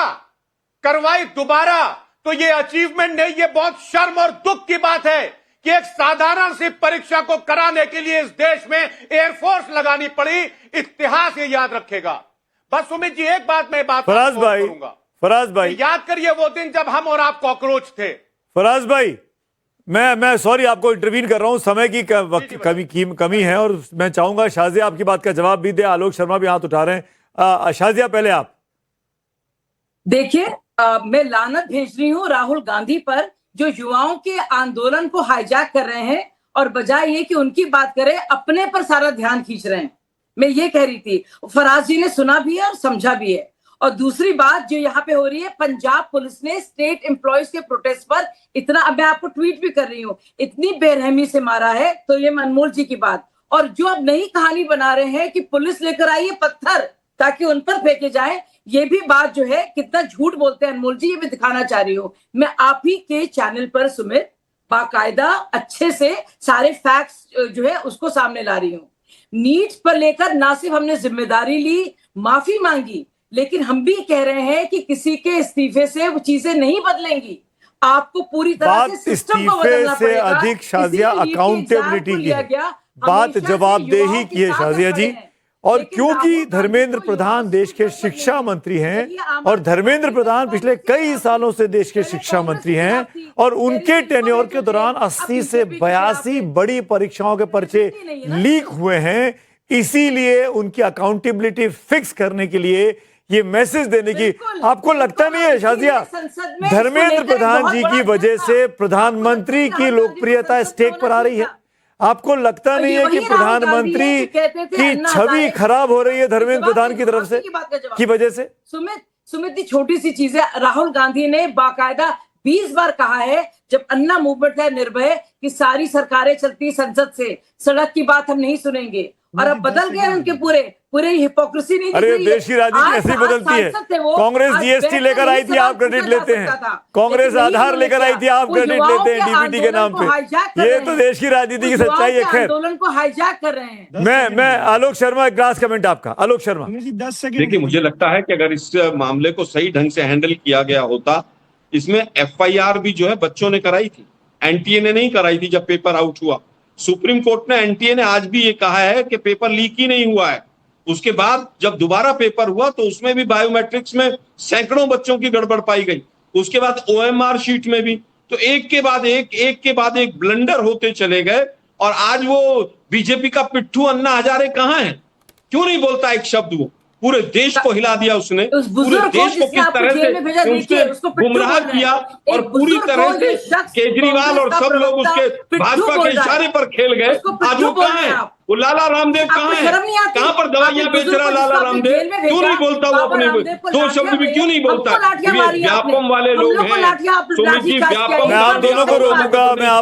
करवाई दोबारा तो यह अचीवमेंट नहीं, यह बहुत शर्म और दुख की बात है कि एक साधारण सी परीक्षा को कराने के लिए इस देश में एयरफोर्स लगानी पड़ी। इतिहास ये याद रखेगा। बस सुमित जी एक बात मैं बात करूंगा, फराज भाई याद करिए वो दिन जब हम और आप कॉकरोच थे। फराज भाई मैं सॉरी आपको इंटरवीन कर रहा हूं, समय की कमी है और मैं चाहूंगा शाजिया आपकी बात का जवाब भी दे। आलोक शर्मा भी हाथ उठा रहे हैं। शाजिया पहले आप देखिए, मैं लानत भेज रही हूँ राहुल गांधी पर जो युवाओं के आंदोलन को हाईजैक कर रहे हैं और बजाय ये कि उनकी बात करें अपने पर सारा ध्यान खींच रहे हैं। मैं ये कह रही थी, फराज जी ने सुना भी है और समझा भी है। और दूसरी बात जो यहाँ पे हो रही है, पंजाब पुलिस ने स्टेट एम्प्लॉयज के प्रोटेस्ट पर इतना, अब मैं आपको ट्वीट भी कर रही हूँ, इतनी बेरहमी से मारा है। तो ये अनमोल जी की बात, और जो अब नई कहानी बना रहे हैं कि पुलिस लेकर आई है पत्थर ताकि उन पर फेंके जाए, ये भी बात जो है कितना झूठ बोलते हैं अनमोल जी, ये मैं दिखाना चाह रही हूँ। मैं आप ही के चैनल पर सुमित बाकायदा अच्छे से सारे फैक्ट्स जो है उसको सामने ला रही हूँ। नीट पर लेकर ना सिर्फ हमने जिम्मेदारी ली, माफी मांगी, लेकिन हम भी कह रहे हैं कि किसी के इस्तीफे से वो चीजें नहीं बदलेंगी। आपको पूरी तरह से सिस्टम को बदलना पड़ेगा। अधिक शाजिया अकाउंटेबिलिटी की बात, जवाबदेही की है शाजिया जी। और क्योंकि धर्मेंद्र प्रधान देश के शिक्षा मंत्री हैं और धर्मेंद्र प्रधान पिछले कई सालों से देश के शिक्षा मंत्री हैं और उनके टेन्योर के दौरान 80 से 82 बड़ी परीक्षाओं के पर्चे लीक हुए हैं, इसीलिए उनकी अकाउंटेबिलिटी फिक्स करने के लिए ये मैसेज देने की आपको लगता नहीं है शाजिया, धर्मेंद्र प्रधान जी की वजह से प्रधानमंत्री की लोकप्रियता स्टेक पर आ रही है? आपको लगता नहीं है कि प्रधानमंत्री की छवि खराब हो रही है धर्मेंद्र प्रधान की तरफ से की वजह से? सुमित जी छोटी सी चीज है, राहुल गांधी ने बाकायदा 20 बार कहा है जब अन्ना मूवमेंट है निर्भय कि सारी सरकारें चलती संसद से, सड़क की बात हम नहीं सुनेंगे। और अब बदल गए उनके पूरे हिपोक्रेसी नहीं। अरे देश की राजनीति ऐसी बदलती है। कांग्रेस जीएसटी लेकर आई थी, आप क्रेडिट लेते हैं। कांग्रेस आधार लेकर आई थी, आप क्रेडिट लेते हैं डीबीटी के नाम पे। ये तो देश की राजनीति की सच्चाई है। खैर, आंदोलन को हाईजैक कर रहे हैं। मैं आलोक शर्मा, एक लास्ट कमेंट आपका। आलोक शर्मा, 10 सेकंड। देखिए, मुझे लगता है कि अगर इस मामले को सही ढंग से हैंडल किया गया होता, इसमें एफआईआर भी जो है बच्चों ने कराई थी, एनटीए ने नहीं कराई थी। जब पेपर आउट हुआ, सुप्रीम कोर्ट ने, एनटीए ने आज भी ये कहा है कि पेपर लीक ही नहीं हुआ है। उसके बाद जब दोबारा पेपर हुआ तो उसमें भी बायोमेट्रिक्स में सैकड़ों बच्चों की गड़बड़ पाई गई। उसके बाद ओएमआर शीट में भी। तो एक के बाद एक ब्लंडर होते चले गए। और आज वो बीजेपी का पिट्ठू अन्ना हजारे कहाँ है? क्यों नहीं बोलता एक शब्द? वो पूरे देश को हिला दिया उसने, पूरे देश को किस तरह से उसने गुमराह किया और पूरी तरह से केजरीवाल और सब लोग उसके भाजपा के इशारे पर खेल गए। आज वो कहाँ है? वो लाला रामदेव कहाँ है? कहाँ पर दवाइयां बेच रहा लाला रामदेव? क्यों नहीं बोलता वो अपने दो शब्द भी क्यों नहीं बोलता? व्यापम वाले लोग हैं सुमित जी, व्यापम। मैं आप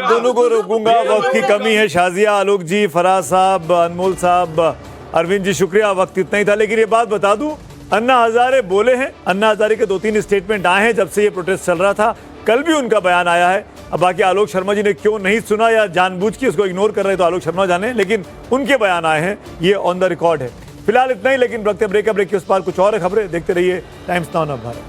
दोनों को रोकूंगा, वक्त की कमी है। शाजिया, आलोक जी, फराज साहब, अनमोल साहब, अरविंद जी, शुक्रिया। वक्त इतना ही था। लेकिन ये बात बता दूं, अन्ना हजारे बोले हैं, अन्ना हजारे के 2-3 स्टेटमेंट आए हैं जब से ये प्रोटेस्ट चल रहा था। कल भी उनका बयान आया है। अब बाकी आलोक शर्मा जी ने क्यों नहीं सुना या जानबूझ के उसको इग्नोर कर रहे तो आलोक शर्मा जाने, लेकिन उनके बयान आए हैं, ये ऑन द रिकॉर्ड है। फिलहाल इतना ही, लेकिन ब्रेक के उस पार कुछ और खबरें देखते रहिए टाइम्स नाउ भारत।